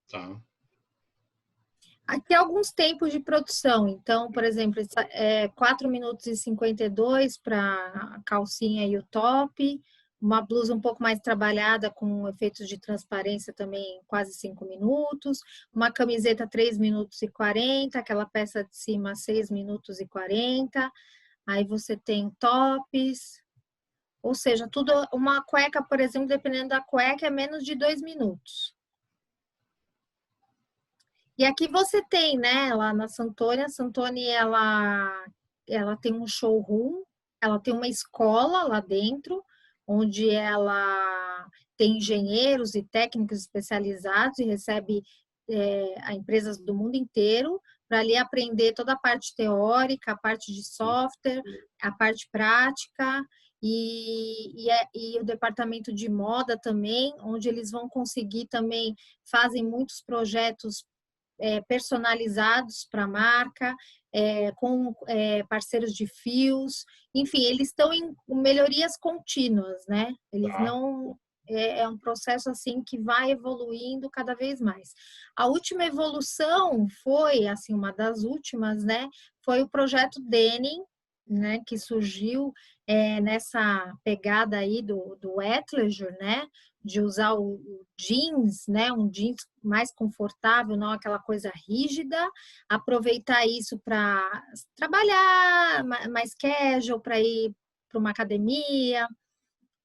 Tá. Aqui alguns tempos de produção. Então, por exemplo, 4 minutos e 52 para a calcinha e o top. Uma blusa um pouco mais trabalhada com efeitos de transparência também, quase 5 minutos. Uma camiseta 3 minutos e 40. Aquela peça de cima 6 minutos e 40. Aí você tem tops. Ou seja, tudo, uma cueca, por exemplo, dependendo da cueca, é menos de 2 minutos. E aqui você tem, né, lá na Santoni, a Santoni, ela tem um showroom, ela tem uma escola lá dentro, onde ela tem engenheiros e técnicos especializados e recebe a empresas do mundo inteiro para ali aprender toda a parte teórica, a parte de software, a parte prática e o departamento de moda também, onde eles vão conseguir também, fazem muitos projetos personalizados para a marca, com parceiros de fios, enfim, eles estão em melhorias contínuas, né? Eles não é um processo assim que vai evoluindo cada vez mais. A última evolução foi, assim, uma das últimas, né? Foi o projeto Denim, né? Que surgiu nessa pegada aí do athleisure, né? De usar o jeans, né? Um jeans mais confortável, não aquela coisa rígida. Aproveitar isso para trabalhar mais casual, para ir para uma academia,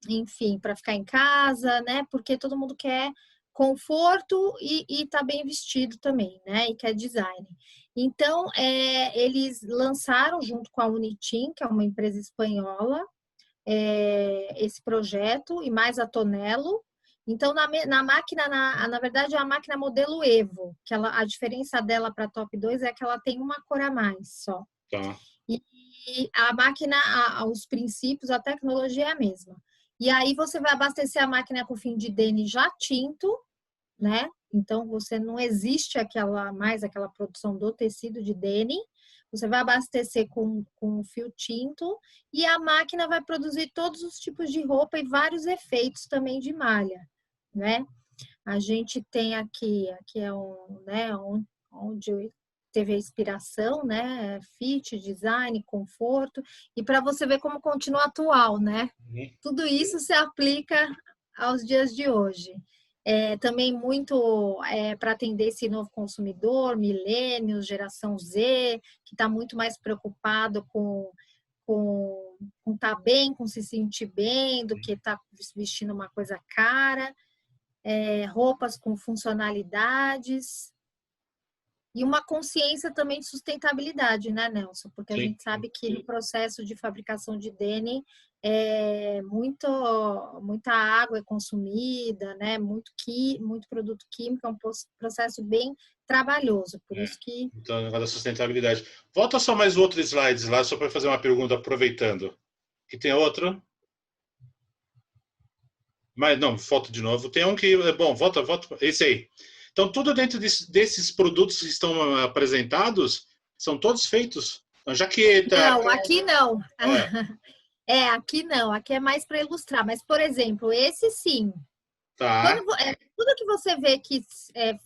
enfim, para ficar em casa, né? Porque todo mundo quer conforto e tá bem vestido também, né? E quer design. Então, eles lançaram junto com a Unitim, que é uma empresa espanhola, esse projeto, e mais a Tonello. Então, na máquina, na verdade, é a máquina modelo Evo, que a diferença dela para a Top 2 é que ela tem uma cor a mais só. Tá. E a máquina, os princípios, a tecnologia é a mesma. E aí você vai abastecer a máquina com fim de denim já tinto, né? Então, você não existe mais aquela produção do tecido de denim. Você vai abastecer com fio tinto e a máquina vai produzir todos os tipos de roupa e vários efeitos também de malha, né? A gente tem aqui é né, onde teve a inspiração, né? Fit, design, conforto, e para você ver como continua atual, né? Tudo isso se aplica aos dias de hoje. Também muito para atender esse novo consumidor, milênios, geração Z, que está muito mais preocupado com estar bem, com se sentir bem, do que estar vestindo uma coisa cara. Roupas com funcionalidades. e uma consciência também de sustentabilidade, né, Nelson? Porque a Sim. gente sabe que no processo de fabricação de denim muita água é consumida, né? Muito produto químico, é um processo bem trabalhoso, por isso que... Então, o negócio da sustentabilidade. Volta só mais outro slide lá, só para fazer uma pergunta, aproveitando. Que tem outro? Mas não, foto de novo. Tem um que... Bom, volta. Esse aí. Então, tudo dentro desses produtos que estão apresentados, são todos feitos? A jaqueta... Não, aqui não. É, Aqui não. Aqui é mais para ilustrar. Mas, por exemplo, esse sim. tá, Tudo que você vê que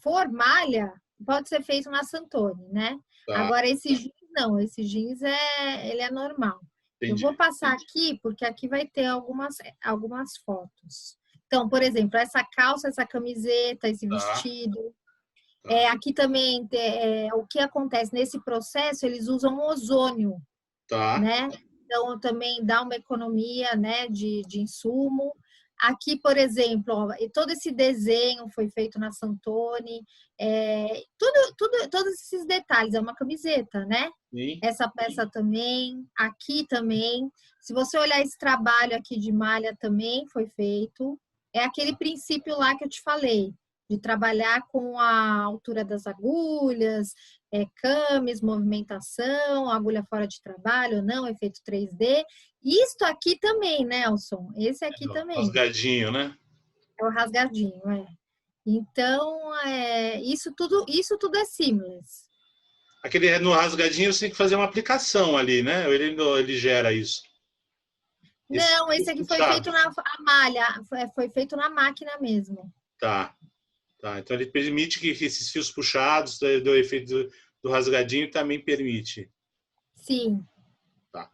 for malha, pode ser feito na Santoni, né? tá. Agora, esse jeans não. Esse jeans ele é normal. Eu vou Entendi. passar aqui, porque aqui vai ter algumas fotos. Então, por exemplo, essa calça, essa camiseta, esse Tá, vestido. tá, Aqui também, o que acontece nesse processo, eles usam ozônio, tá, né? Então, também dá uma economia, né, de insumo. Aqui, por exemplo, ó, todo esse desenho foi feito na Santoni, todos esses detalhes, é uma camiseta, né? sim, Essa peça também, aqui também. Se você olhar esse trabalho aqui de malha também foi feito. É aquele princípio lá que eu te falei, de trabalhar com a altura das agulhas, camis, movimentação, agulha fora de trabalho ou não, efeito 3D. Isto aqui também, Nelson, esse aqui também, rasgadinho, né? é o rasgadinho, Então, isso tudo é seamless. Aquele no rasgadinho você tem que fazer uma aplicação ali, né? Ele gera isso. Esse Não, esse aqui foi feito puxado. na a malha, foi feito na máquina mesmo. Tá, tá. Então ele permite que esses fios puxados do efeito do rasgadinho também permite. Sim. Tá.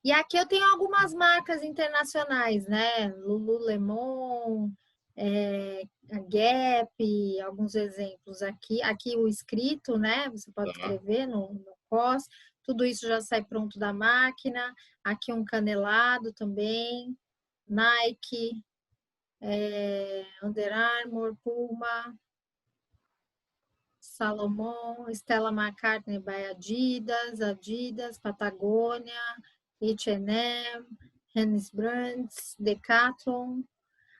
E aqui eu tenho algumas marcas internacionais, né? Lululemon, a Gap, alguns exemplos aqui. Aqui o escrito, né? Você pode Tá. escrever no COS. Tudo isso já sai pronto da máquina. Aqui um canelado também. Nike, Under Armour, Puma, Salomon, Stella McCartney by Adidas, Patagônia, H&M, Hennes Brands, Decathlon.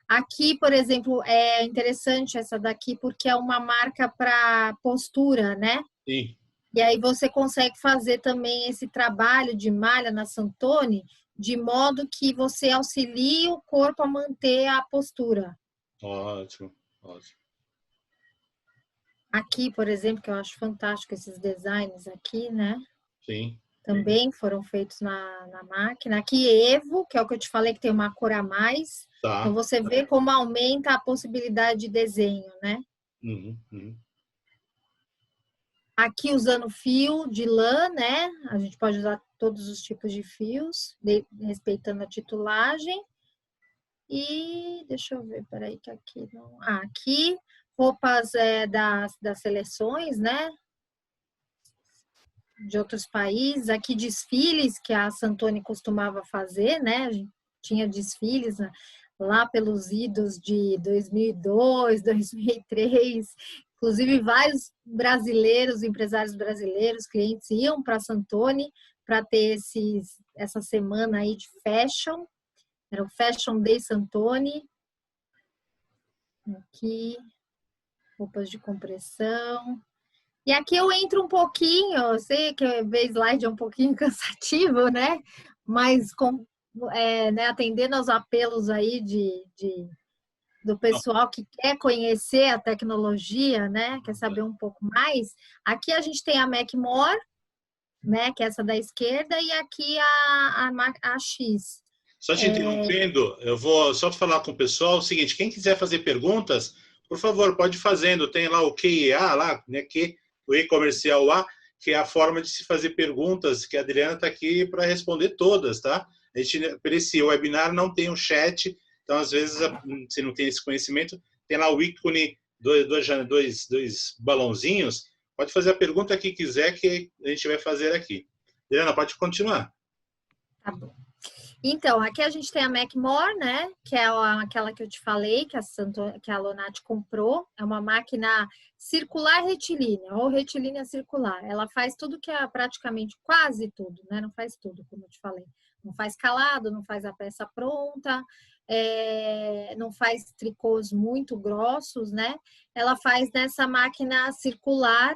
Aqui, por exemplo, é interessante essa daqui porque é uma marca para postura, né? Sim. E aí você consegue fazer também esse trabalho de malha na Santoni de modo que você auxilie o corpo a manter a postura. Ótimo, ótimo. Aqui, por exemplo, que eu acho fantástico esses designs aqui, né? Sim. Também foram feitos na máquina. Aqui, Evo, que é o que eu te falei, que tem uma cor a mais. Então, Tá. você vê como aumenta a possibilidade de desenho, né? Uhum, uhum. Aqui, usando fio de lã, né? A gente pode usar todos os tipos de fios, respeitando a titulagem. E, deixa eu ver, peraí, que aqui não... aqui, roupas das seleções, né? De outros países, aqui desfiles que a Santoni costumava fazer, né? A gente tinha desfiles lá pelos idos de 2002, 2003, inclusive vários brasileiros, empresários brasileiros, clientes iam para a Santoni para ter essa semana aí de fashion, era o Fashion Day Santoni. Aqui, roupas de compressão. E aqui eu entro um pouquinho, eu sei que ver slide é um pouquinho cansativo, né? Mas né, atendendo aos apelos aí do Não, pessoal que quer conhecer a tecnologia, né? Quer saber um pouco mais. Aqui a gente tem a Macmore, né? Que é essa da esquerda, e aqui a X. só te interrompendo, eu vou só falar com o pessoal o seguinte: quem quiser fazer perguntas, por favor, pode ir fazendo. Tem lá o QIA, lá, né, o e-comercial A, que é a forma de se fazer perguntas, que a Adriana está aqui para responder todas, tá? A gente, por esse webinar não tem um chat, então às vezes se não tem esse conhecimento, tem lá o ícone, dois balãozinhos, pode fazer a pergunta que quiser que a gente vai fazer aqui. Adriana, pode continuar. Tá bom. Então, aqui a gente tem a Macmore, né? Que é aquela que eu te falei, que a Lonat comprou. É uma máquina circular retilínea, ou retilínea circular. Ela faz tudo que é praticamente quase tudo, né? Não faz tudo, como eu te falei. Não faz calado, não faz a peça pronta, não faz tricôs muito grossos, né? Ela faz nessa máquina circular,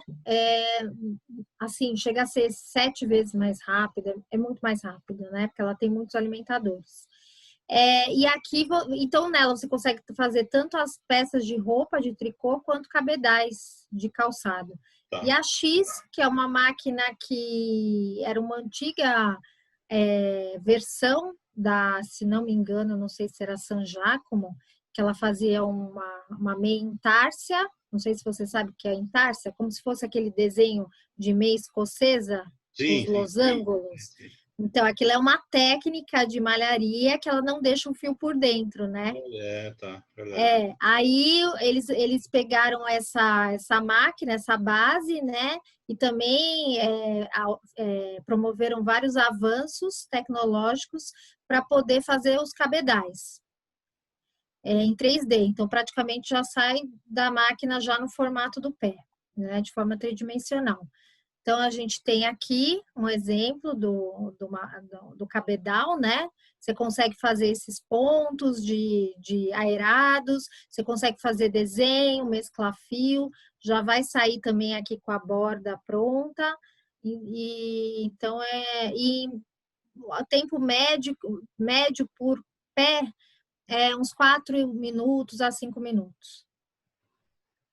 assim, chega a ser 7 vezes mais rápida, é muito mais rápida, né? Porque ela tem muitos alimentadores. E aqui, então nela você consegue fazer tanto as peças de roupa, de tricô, quanto cabedais de calçado. Tá. E a X, que é uma máquina que era uma antiga versão da, se não me engano, não sei se era San Giacomo, que ela fazia uma meia intárcia, não sei se você sabe o que é intárcia, como se fosse aquele desenho de meia escocesa, Sim, os losângulos. sim. Então, aquilo é uma técnica de malharia que ela não deixa um fio por dentro, né? Tá, verdade. Aí eles pegaram essa máquina, essa base, né? E também promoveram vários avanços tecnológicos para poder fazer os cabedais em 3D. Então, praticamente já sai da máquina já no formato do pé, né? De forma tridimensional. Então, a gente tem aqui um exemplo do cabedal, né? Você consegue fazer esses pontos de aerados, você consegue fazer desenho, mesclar fio, já vai sair também aqui com a borda pronta. Então, o tempo médio por pé é uns 4 minutos a 5 minutos.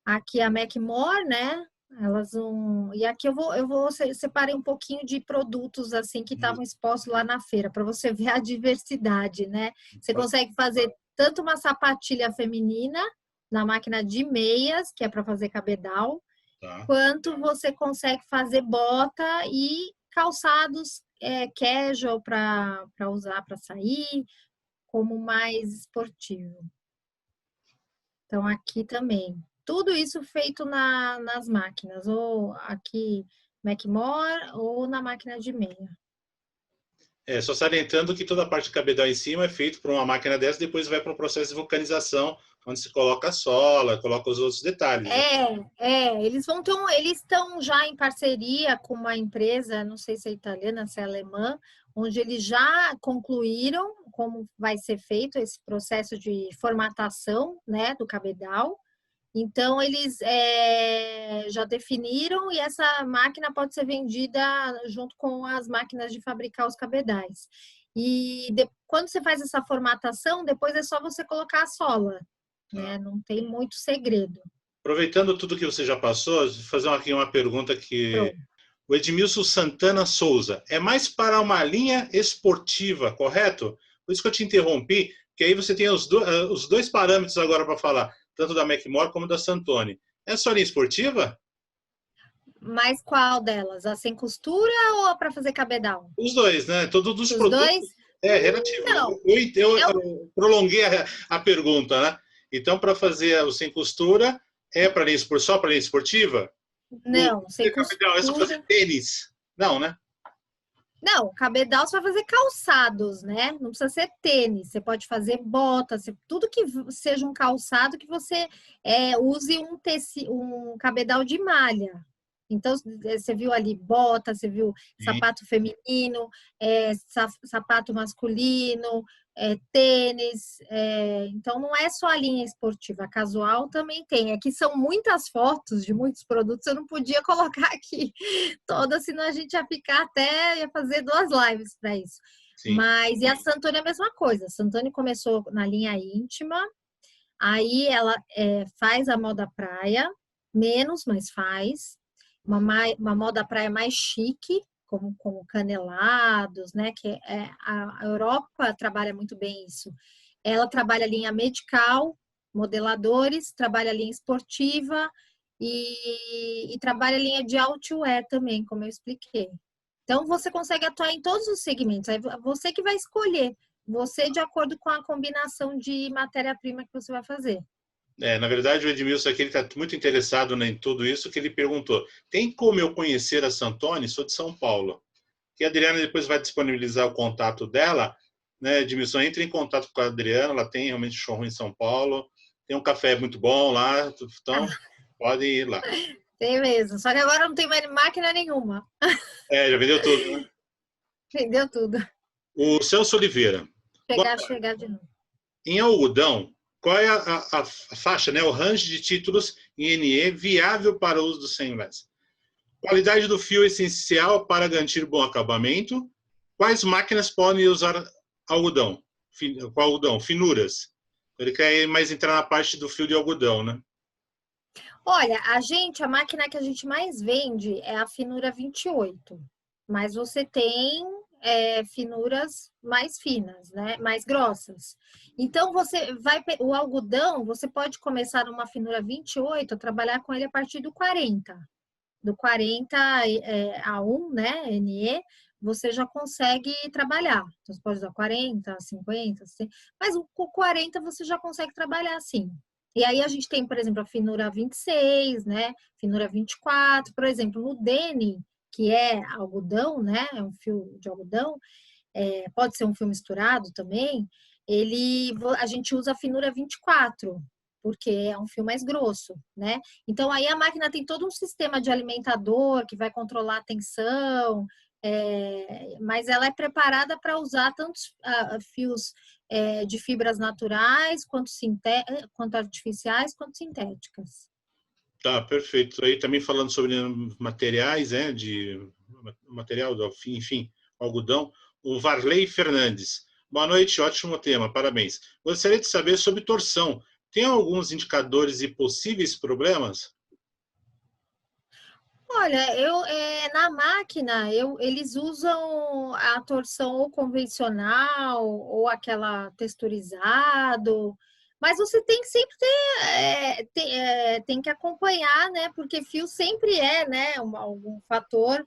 Aqui a Macmore, né? Elas vão. E aqui eu vou separei um pouquinho de produtos assim que estavam expostos lá na feira, para você ver a diversidade, né? Você consegue fazer tanto uma sapatilha feminina na máquina de meias, que é para fazer cabedal, Tá. quanto você consegue fazer bota e calçados casual para usar para sair, como mais esportivo. Então, aqui também. Tudo isso feito nas máquinas, ou aqui Macmore, ou na máquina de meia. Só salientando que toda a parte de cabedal em cima é feito por uma máquina dessa, depois vai para um processo de vulcanização, onde se coloca a sola, coloca os outros detalhes. Eles estão já em parceria com uma empresa, não sei se é italiana, se é alemã, onde eles já concluíram como vai ser feito esse processo de formatação, né, do cabedal. Então, eles já definiram e essa máquina pode ser vendida junto com as máquinas de fabricar os cabedais. E quando você faz essa formatação, depois é só você colocar a sola, né? Não tem muito segredo. Aproveitando tudo que você já passou, vou fazer aqui uma pergunta que Pronto. o Edmilson Santana Souza é mais para uma linha esportiva, correto? Por isso que eu te interrompi, que aí você tem os dois parâmetros agora para falar, tanto da Macmore como da Santoni. É só linha esportiva? Mas qual delas? A sem costura ou a para fazer cabedal? Os dois, né? Todos os Os produtos. dois? Relativo. Não. Eu prolonguei a pergunta, né? Então, para fazer o sem costura, só para linha esportiva? Não, sem costura. É só fazer tênis? Não, né? Não, cabedal você vai fazer calçados, né? Não precisa ser tênis. Você pode fazer botas, tudo que seja um calçado que você use um cabedal de malha. Então, você viu ali bota, você viu sapato feminino, sapato masculino, tênis. Então, não é só a linha esportiva, a casual também tem. Aqui são muitas fotos de muitos produtos, eu não podia colocar aqui todas, senão a gente ia fazer 2 lives para isso. Sim. Mas, e a Santoni é a mesma coisa. A Santoni começou na linha íntima, aí ela faz a moda praia, menos, mas faz. Uma moda praia mais chique, como canelados, né? Que a Europa trabalha muito bem isso. Ela trabalha a linha medical, modeladores, trabalha a linha esportiva e trabalha a linha de outwear também, como eu expliquei. Então, você consegue atuar em todos os segmentos. É você que vai escolher. Você de acordo com a combinação de matéria-prima que você vai fazer. Na verdade, o Edmilson aqui está muito interessado em tudo isso, que ele perguntou, tem como eu conhecer a Santoni? Sou de São Paulo. Que a Adriana depois vai disponibilizar o contato dela né, Edmilson, entre em contato com a Adriana, ela tem realmente showroom em São Paulo, tem um café muito bom lá, então pode ir lá. Tem mesmo, só que agora não tem mais máquina nenhuma. Já vendeu tudo, né? Vendeu tudo. O Celso Oliveira. Chegar de novo. Em algodão, qual é a faixa, né, o range de títulos em NE viável para o uso do stainless? Qualidade do fio essencial para garantir bom acabamento. Quais máquinas podem usar algodão? Com algodão, finuras. Ele quer mais entrar na parte do fio de algodão, né? Olha, a máquina que a gente mais vende é a finura 28. Mas você tem finuras mais finas, né? Mais grossas. Então, o algodão, você pode começar numa finura 28 a trabalhar com ele a partir do 40. Do 40 a 1, né? NE, você já consegue trabalhar. Então, você pode usar 40, 50, 100, mas com 40 você já consegue trabalhar, sim. E aí a gente tem, por exemplo, a finura 26, né? Finura 24, por exemplo, no Deni, que é algodão, né? É um fio de algodão, pode ser um fio misturado também, a gente usa a finura 24, porque é um fio mais grosso, né? Então aí a máquina tem todo um sistema de alimentador que vai controlar a tensão, mas ela é preparada para usar tantos fios de fibras naturais, quanto artificiais, quanto sintéticas. Tá, perfeito. Aí também falando sobre materiais, de material, enfim, algodão. O Varley Fernandes. Boa noite, ótimo tema, parabéns. Gostaria de saber sobre torção. Tem alguns indicadores e possíveis problemas? Olha, na máquina, eles usam a torção ou convencional ou aquela texturizado, mas você tem que sempre tem que acompanhar, né? Porque fio sempre né, algum fator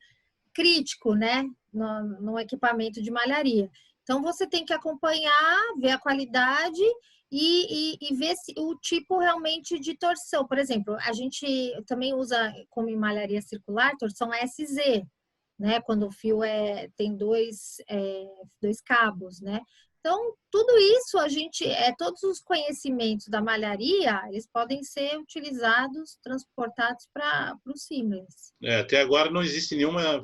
crítico, né? No equipamento de malharia. Então, você tem que acompanhar, ver a qualidade e ver o tipo realmente de torção. Por exemplo, a gente também usa, como em malharia circular, torção SZ, né? Quando o fio tem dois cabos, né? Então, tudo isso todos os conhecimentos da malharia, eles podem ser utilizados, transportados para o seamless. Até agora não existe nenhuma.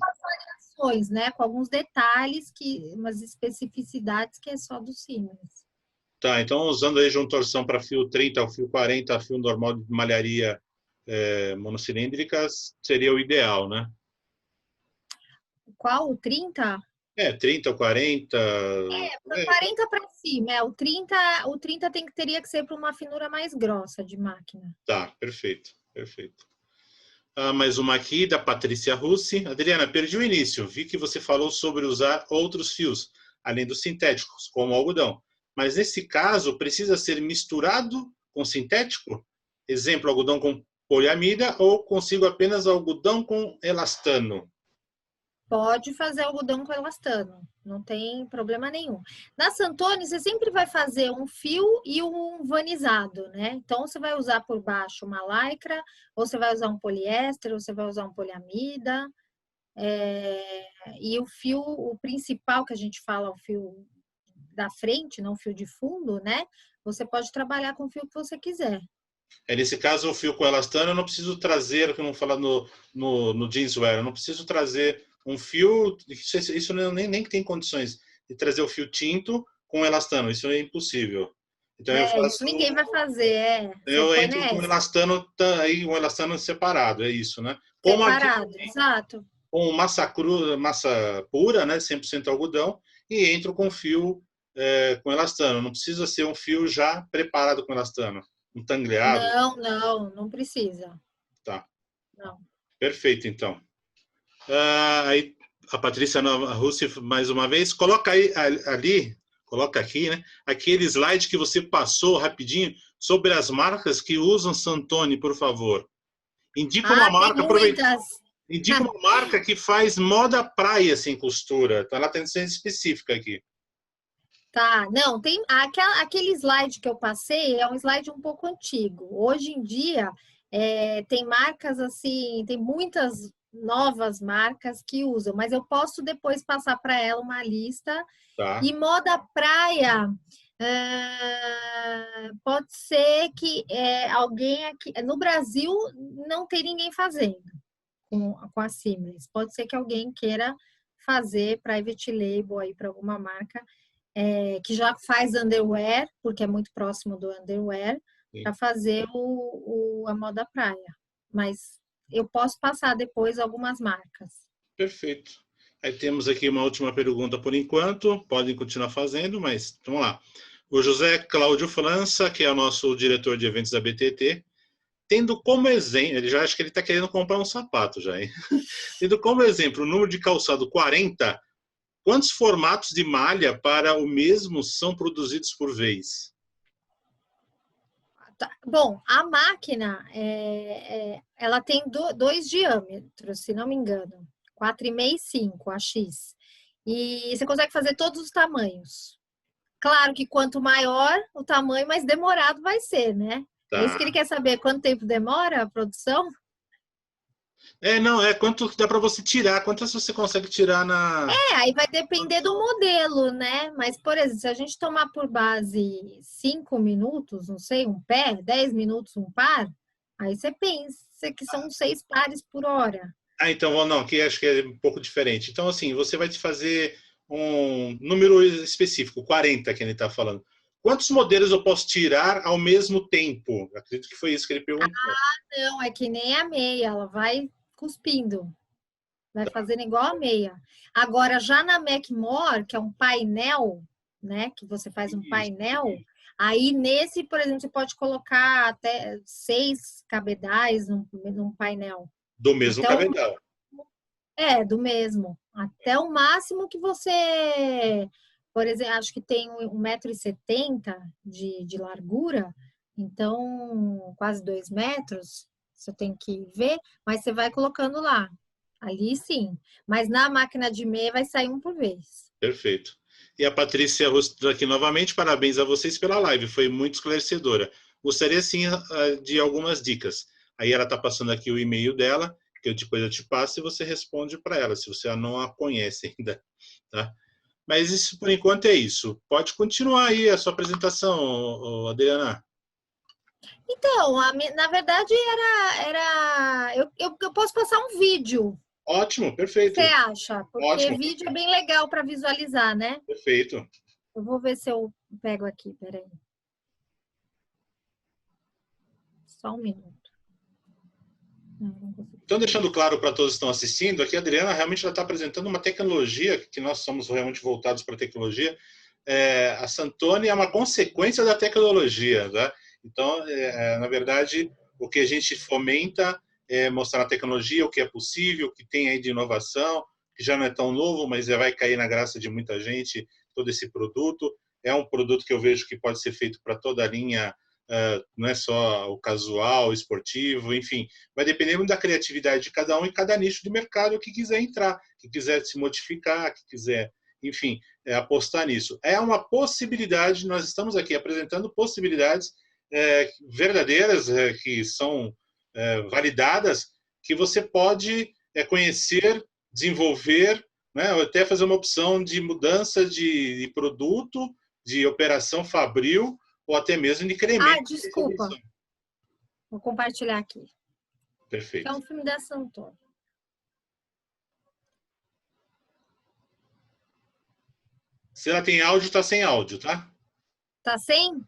Né? Com alguns detalhes, umas especificidades que é só do Siemens. Tá, então usando aí de torção para fio 30 ou fio 40, fio normal de malharia monocilíndricas, seria o ideal, né? Qual? O 30? 30 ou 40. 40 para cima. O 30 teria que ser para uma finura mais grossa de máquina. Tá, perfeito, perfeito. Mais uma aqui da Patrícia Russi. Adriana, perdi o início. Vi que você falou sobre usar outros fios, além dos sintéticos, como algodão. Mas nesse caso, precisa ser misturado com sintético? Exemplo, algodão com poliamida ou consigo apenas algodão com elastano? Pode fazer algodão com elastano, não tem problema nenhum. Na Santoni, você sempre vai fazer um fio e um vanizado, né? Então, você vai usar por baixo uma lycra, ou você vai usar um poliéster, ou você vai usar um poliamida. E o fio, o principal que a gente fala, o fio da frente, não o fio de fundo, né? Você pode trabalhar com o fio que você quiser. Nesse caso, o fio com elastano, eu não preciso trazer, como fala no jeanswear, eu não preciso trazer um fio, isso nem tem condições de trazer o fio tinto com elastano, isso é impossível. Então Isso ninguém vai fazer, eu entro com um elastano separado, é isso, né? Separado, exato. Com massa pura, né, 100% algodão, e entro com fio com elastano. Não precisa ser um fio já preparado com elastano, um tangleado. Não precisa. Tá. Não. Perfeito, então. Aí a Patrícia Russi, mais uma vez, coloca aí, ali, coloca aqui, né? Aquele slide que você passou rapidinho sobre as marcas que usam Santoni, por favor. Indica uma marca, indica uma marca que faz moda praia sem costura. Então, ela tem que ser específica aqui. Tá, não, tem aquele slide que eu passei é um slide um pouco antigo. Hoje em dia tem marcas assim, tem muitas novas marcas que usam, mas eu posso depois passar para ela uma lista. Tá. E moda praia, pode ser que alguém aqui... No Brasil, não tem ninguém fazendo com a Seamless. Pode ser que alguém queira fazer private label aí para alguma marca que já faz underwear, porque é muito próximo do underwear, para fazer a moda praia. Mas eu posso passar depois algumas marcas. Perfeito. Aí temos aqui uma última pergunta por enquanto. Podem continuar fazendo, mas vamos lá. O José Cláudio França, que é o nosso diretor de eventos da BTT, tendo como exemplo, ele já acha que ele está querendo comprar um sapato já, hein? Tendo como exemplo o número de calçado 40, quantos formatos de malha para o mesmo são produzidos por vez? Tá. Bom, a máquina, ela tem dois diâmetros, se não me engano. 4,5 e 5, a X. E você consegue fazer todos os tamanhos. Claro que quanto maior o tamanho, mais demorado vai ser, né? É isso Tá. que ele quer saber, quanto tempo demora a produção? Não, quanto dá para você tirar, quantas você consegue tirar na... Aí vai depender do modelo, né? Mas, por exemplo, se a gente tomar por base 5 minutos, não sei, um pé, 10 minutos um par, aí você pensa que são 6 pares por hora. Então, não, aqui acho que é um pouco diferente. Então, assim, você vai fazer um número específico, 40 que ele está falando. Quantos modelos eu posso tirar ao mesmo tempo? Acredito que foi isso que ele perguntou. Não, é que nem a meia, ela vai cuspindo, vai fazendo igual a meia. Agora, já na Macmore, que é um painel, né, que você faz um painel, aí nesse, por exemplo, você pode colocar até 6 cabedais num painel. Do mesmo Então, cabedal. do mesmo. Até o máximo que você... Por exemplo, acho que tem 1,70 m de largura, então quase 2 metros, você tem que ver, mas você vai colocando lá. Ali sim. Mas na máquina de meia vai sair um por vez. Perfeito. E a Patrícia Rusto aqui novamente, parabéns a vocês pela live, foi muito esclarecedora. Gostaria sim de algumas dicas. Aí ela está passando aqui o e-mail dela, que depois eu te passo e você responde para ela, se você não a conhece ainda. Tá? Mas isso por enquanto é isso. Pode continuar aí a sua apresentação, Adriana. Então, na verdade eu posso passar um vídeo. Ótimo, O que você perfeito. acha? Porque Ótimo, vídeo é bem legal para visualizar, né? perfeito. Eu vou ver se eu pego aqui, peraí. Só um minuto. Não consigo. Então, deixando claro para todos que estão assistindo, aqui a Adriana realmente está apresentando uma tecnologia, que nós somos realmente voltados para a tecnologia. A Santoni é uma consequência da tecnologia. Tá? Então, na verdade, o que a gente fomenta é mostrar a tecnologia, o que é possível, o que tem aí de inovação, que já não é tão novo, mas já vai cair na graça de muita gente, todo esse produto. É um produto que eu vejo que pode ser feito para toda a linha, não é só o casual, o esportivo, enfim, vai depender muito da criatividade de cada um e cada nicho de mercado que quiser entrar, que quiser se modificar, que quiser, enfim, apostar nisso. É uma possibilidade, nós estamos aqui apresentando possibilidades verdadeiras, que são validadas, que você pode conhecer, desenvolver, né, ou até fazer uma opção de mudança de produto, de operação fabril, ou até mesmo de incremento. Desculpa. Vou compartilhar aqui. Perfeito. É um filme da Santoni. Se ela tem áudio, está sem áudio, tá? Tá sem?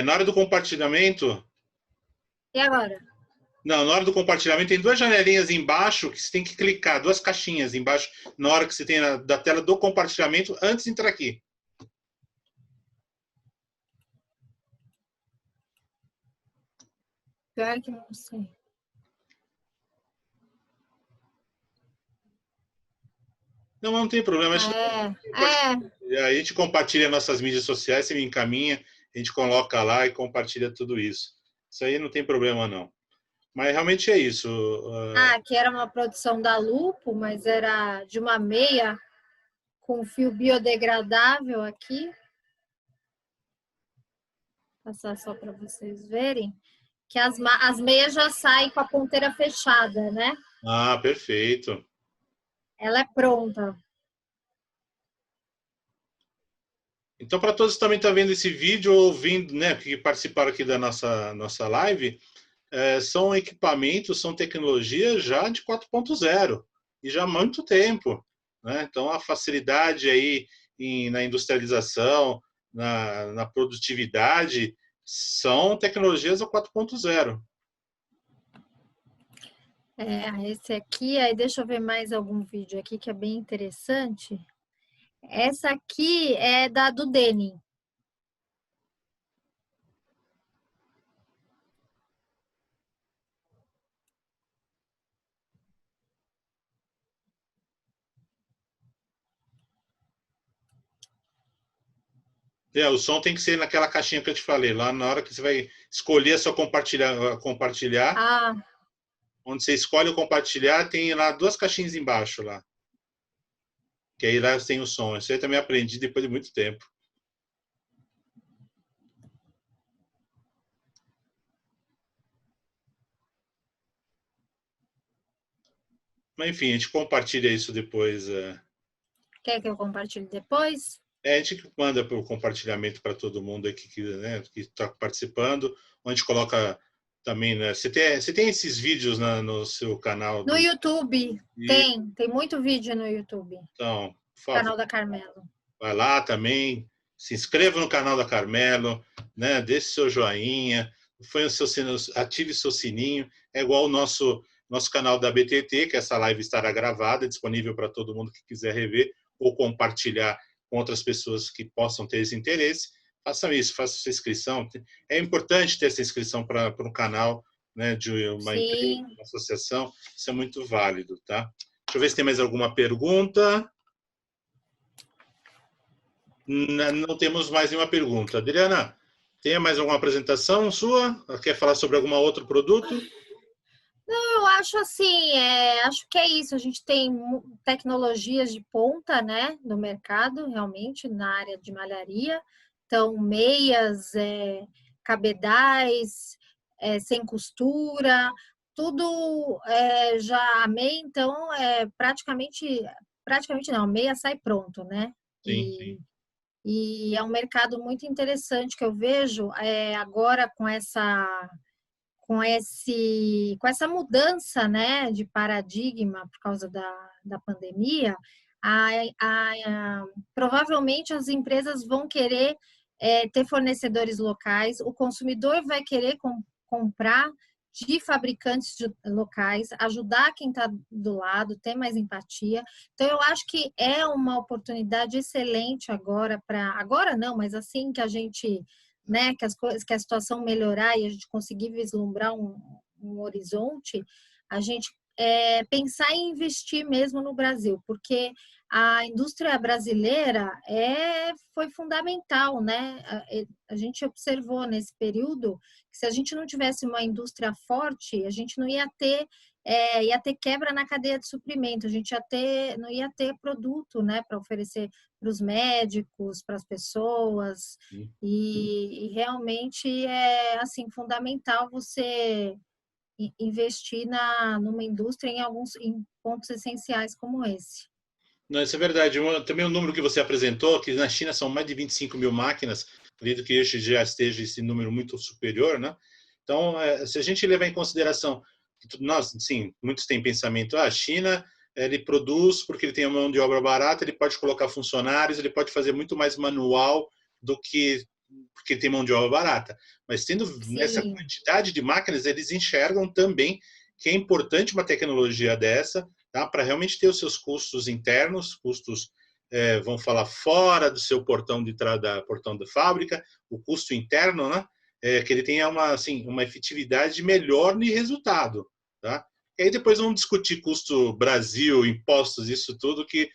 Na hora do compartilhamento... E agora? Não, na hora do compartilhamento tem duas janelinhas embaixo que você tem que clicar, duas caixinhas embaixo, na hora que você tem da tela do compartilhamento, antes de entrar aqui. Pior que não sei. Não tem problema. A gente compartilha nossas mídias sociais, você me encaminha, a gente coloca lá e compartilha tudo isso. Isso aí não tem problema, não. Mas realmente é isso. Que era uma produção da Lupo, mas era de uma meia com fio biodegradável aqui. Vou passar só para vocês verem. Que as meias já saem com a ponteira fechada, né? Ah, perfeito. Ela é pronta. Então, para todos que também estão vendo esse vídeo ou ouvindo, né, que participaram aqui da nossa live, são equipamentos, são tecnologias já de 4.0 e já há muito tempo, né? Então, a facilidade aí na industrialização, na produtividade, são tecnologias do 4.0. Esse aqui, aí deixa eu ver mais algum vídeo aqui que é bem interessante. Essa aqui é do Denim. O som tem que ser naquela caixinha que eu te falei, lá na hora que você vai escolher só compartilhar, Ah, onde você escolhe o compartilhar, tem lá duas caixinhas embaixo lá, que aí lá tem o som. Isso aí eu também aprendi depois de muito tempo. Mas enfim, a gente compartilha isso depois. quer que eu compartilhe depois? A gente manda para o compartilhamento para todo mundo aqui que né, está participando, onde a gente coloca também, né? Você tem esses vídeos no seu canal No do YouTube, YouTube, tem muito vídeo no YouTube. então, por favor, Canal da Carmelo. vai lá também, se inscreva no canal da Carmelo, né? Deixe seu joinha, põe o seu sino, ative seu sininho. É igual o nosso canal da BTT, que essa live estará gravada, disponível para todo mundo que quiser rever ou compartilhar com outras pessoas que possam ter esse interesse. Façam isso, façam sua inscrição. É importante ter essa inscrição para um canal, né, de uma empresa, Sim. uma associação. Isso é muito válido, tá? Deixa eu ver se tem mais alguma pergunta. Não temos mais nenhuma pergunta. Adriana, tem mais alguma apresentação sua? Quer falar sobre algum outro produto? Eu acho assim, acho que é isso. A gente tem tecnologias de ponta, né, no mercado, realmente, na área de malharia. Então, meias, cabedais, sem costura, tudo já a meia, então, praticamente não, a meia sai pronto, né? Sim, sim. E é um mercado muito interessante que eu vejo agora com essa mudança, né, de paradigma por causa da pandemia, provavelmente as empresas vão querer ter fornecedores locais, o consumidor vai querer comprar de fabricantes locais, ajudar quem está do lado, ter mais empatia. Então, eu acho que é uma oportunidade excelente agora não, mas assim que a gente, né, que a situação melhorar e a gente conseguir vislumbrar um horizonte, a gente pensar em investir mesmo no Brasil, porque a indústria brasileira foi fundamental, né? A gente observou nesse período que se a gente não tivesse uma indústria forte, a gente não ia ter quebra na cadeia de suprimento, a gente não ia ter produto, né, para oferecer para os médicos, para as pessoas, e realmente é assim fundamental você investir numa indústria em pontos essenciais como esse. Não, isso é verdade. Também o número que você apresentou, que na China são mais de 25 mil máquinas, acredito que este já esteja esse número muito superior, né? Então, se a gente levar em consideração, nós, sim, muitos têm pensamento, a China, ele produz porque ele tem uma mão de obra barata, ele pode colocar funcionários, ele pode fazer muito mais manual do que porque tem mão de obra barata. Mas tendo nessa Sim, quantidade de máquinas, eles enxergam também que é importante uma tecnologia dessa, tá? Para realmente ter os seus custos internos, custos, vamos falar, fora do seu portão de entrada, portão da fábrica, o custo interno, né? Que ele tenha uma efetividade melhor de resultado, tá? E aí depois vamos discutir custo Brasil, impostos, isso tudo, que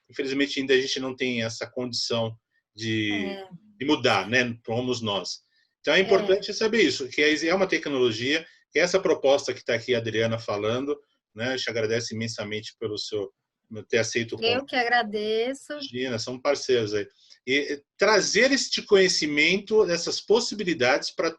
infelizmente ainda a gente não tem essa condição de, é, de mudar, né? Somos nós. Então é é, importante saber isso, que é uma tecnologia, que essa proposta que está aqui a Adriana falando, né? Eu te agradeço imensamente pelo seu ter aceito o eu convite. que agradeço. Imagina, são parceiros aí. E trazer este conhecimento, essas possibilidades para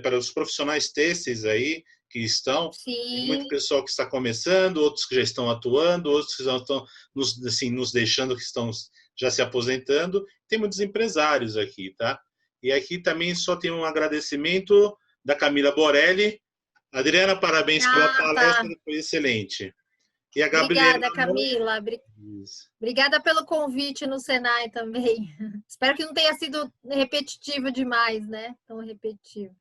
para os profissionais têxteis aí que estão. Tem muito Sim. pessoal que está começando, outros que já estão atuando, outros que já estão nos deixando, que estão já se aposentando. Tem muitos empresários aqui, tá? E aqui também só tem um agradecimento da Camila Borelli. Adriana, parabéns pela Ah, palestra, tá. foi excelente. E a Gabriela Obrigada, Camila. Isso. Obrigada pelo convite no Senai também. Espero que não tenha sido repetitivo demais, né? Tão repetitivo.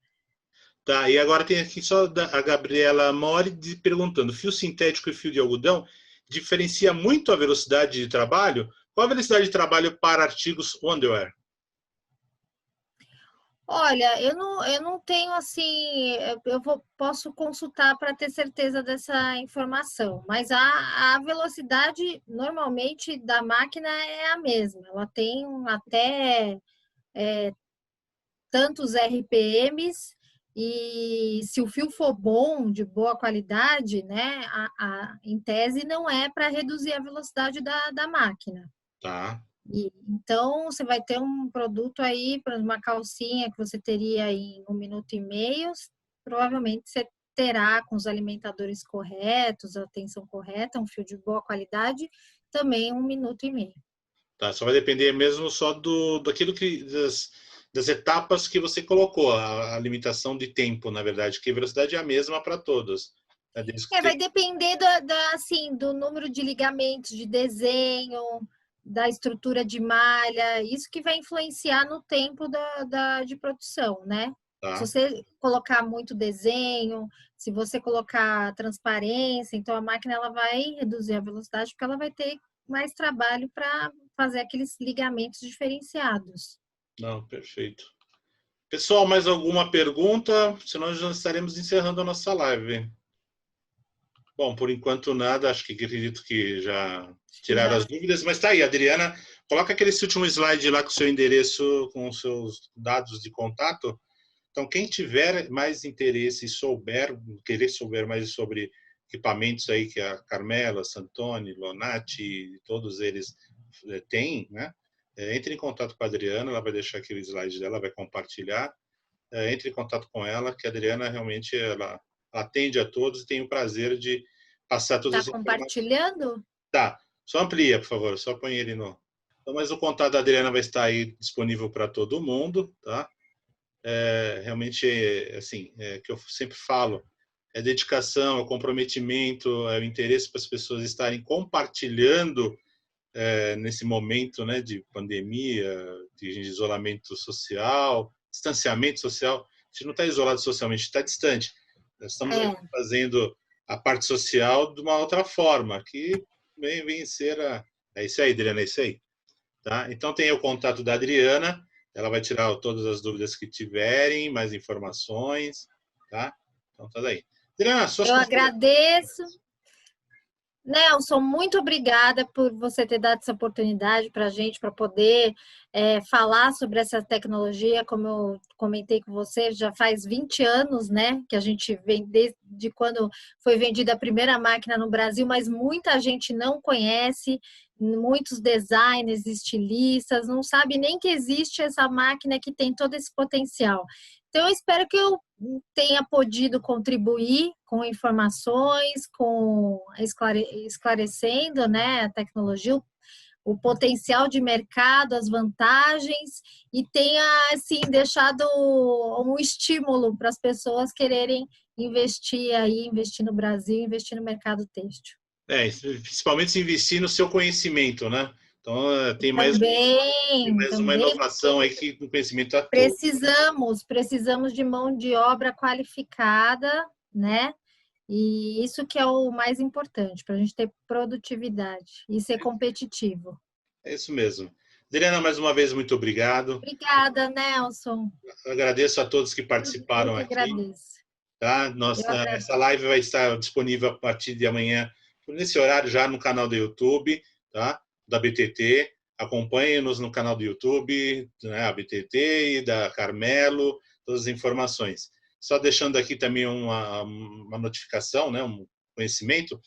Tá, e agora tem aqui só a Gabriela Mori perguntando: fio sintético e fio de algodão diferencia muito a velocidade de trabalho? Qual a velocidade de trabalho para artigos underwear? Olha, eu não tenho assim, posso consultar para ter certeza dessa informação, mas a velocidade normalmente da máquina é a mesma, ela tem até tantos RPMs, e se o fio for bom, de boa qualidade, né, em tese não é para reduzir a velocidade da máquina. Tá. Então, você vai ter um produto aí, para uma calcinha que você teria em 1 minuto e meio, provavelmente você terá com os alimentadores corretos, a tensão correta, um fio de boa qualidade, também 1 minuto e meio. Tá, só vai depender mesmo só daquilo das etapas que você colocou, a limitação de tempo, na verdade, que a velocidade é a mesma para todos. É desde que Vai depender assim, do número de ligamentos, de desenho, da estrutura de malha, isso que vai influenciar no tempo de produção, né? Se tá. você colocar muito desenho, se você colocar transparência, então a máquina ela vai reduzir a velocidade porque ela vai ter mais trabalho para fazer aqueles ligamentos diferenciados. Não, perfeito. Pessoal, mais alguma pergunta? Senão já estaremos encerrando a nossa live. Bom, por enquanto nada, acho que acredito que já Acho que tiraram já. as dúvidas, mas tá aí, Adriana, coloca aquele último slide lá com o seu endereço, com os seus dados de contato. Então, quem tiver mais interesse e querer souber mais sobre equipamentos aí que a Carmela, Santoni, Lonati, todos eles têm, né? Entre em contato com a Adriana, ela vai deixar aqui o slide dela, vai compartilhar. Entre em contato com ela, que a Adriana realmente ela atende a todos e tem o prazer de passar todas Está as informações. compartilhando? Tá, só amplia, por favor, só põe ele no. Então, mas o contato da Adriana vai estar aí disponível para todo mundo, tá? Realmente, assim, que eu sempre falo, é dedicação, é comprometimento, é o interesse para as pessoas estarem compartilhando nesse momento, né, de pandemia, de isolamento social, distanciamento social. A gente não está isolado socialmente, está distante. Nós estamos aqui É. fazendo a parte social de uma outra forma, que vem ser a... É isso aí, Adriana, é isso aí. Tá? Então tem o contato da Adriana, ela vai tirar todas as dúvidas que tiverem, mais informações, tá? Então tá daí. Adriana, suas Eu considerações. agradeço. Nelson, muito obrigada por você ter dado essa oportunidade para a gente, para poder falar sobre essa tecnologia. Como eu comentei com você, já faz 20 anos, né, que a gente vem desde quando foi vendida a primeira máquina no Brasil, mas muita gente não conhece, muitos designers, estilistas, não sabe nem que existe essa máquina que tem todo esse potencial. Então, eu espero que eu tenha podido contribuir com informações, com esclarecendo, né, a tecnologia, o potencial de mercado, as vantagens, e tenha assim deixado um estímulo para as pessoas quererem investir no Brasil, investir no mercado têxtil. Principalmente se investir no seu conhecimento, né? Então, tem Também, mais uma também inovação aí que o conhecimento atua. precisamos de mão de obra qualificada, né? E isso que é o mais importante, para a gente ter produtividade e ser competitivo. É isso mesmo. Adriana, mais uma vez, muito obrigado. Obrigada, Nelson. Eu agradeço a todos que Eu participaram que aqui. agradeço. Tá? Eu Essa agradeço. live vai estar disponível a partir de amanhã, nesse horário, já no canal do YouTube, tá? Da BTT. Acompanhe-nos no canal do YouTube, né? A BTT e da Carmelo, todas as informações. Só deixando aqui também uma notificação, né? Um conhecimento,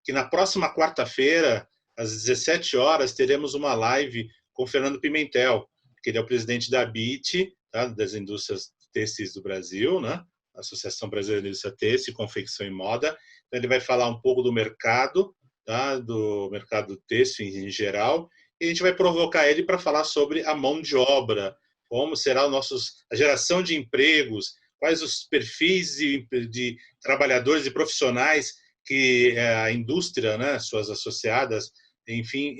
que na próxima quarta-feira, às 17 horas, teremos uma live com o Fernando Pimentel, que ele é o presidente da BIT, tá? Das indústrias têxteis do Brasil, né? Associação Brasileira de Indústria Têxtil, Confecção e Moda. Então, ele vai falar um pouco do mercado, tá? Do mercado têxtil em geral, e a gente vai provocar ele para falar sobre a mão de obra, como será a geração de empregos, quais os perfis de trabalhadores e profissionais que a indústria, né, suas associadas, enfim,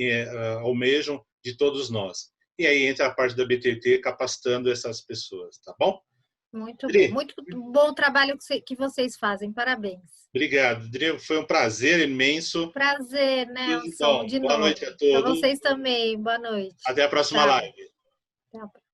almejam de todos nós. E aí entra a parte da BTT capacitando essas pessoas, tá bom? Muito bom. Dri, Muito bom o trabalho que vocês fazem. Parabéns. obrigado. Dri, foi um prazer imenso. Prazer, E, Nelson, bom, de boa noite a novo. Para todos. vocês também. Boa noite. Até a próxima Tchau. live. Até a próxima.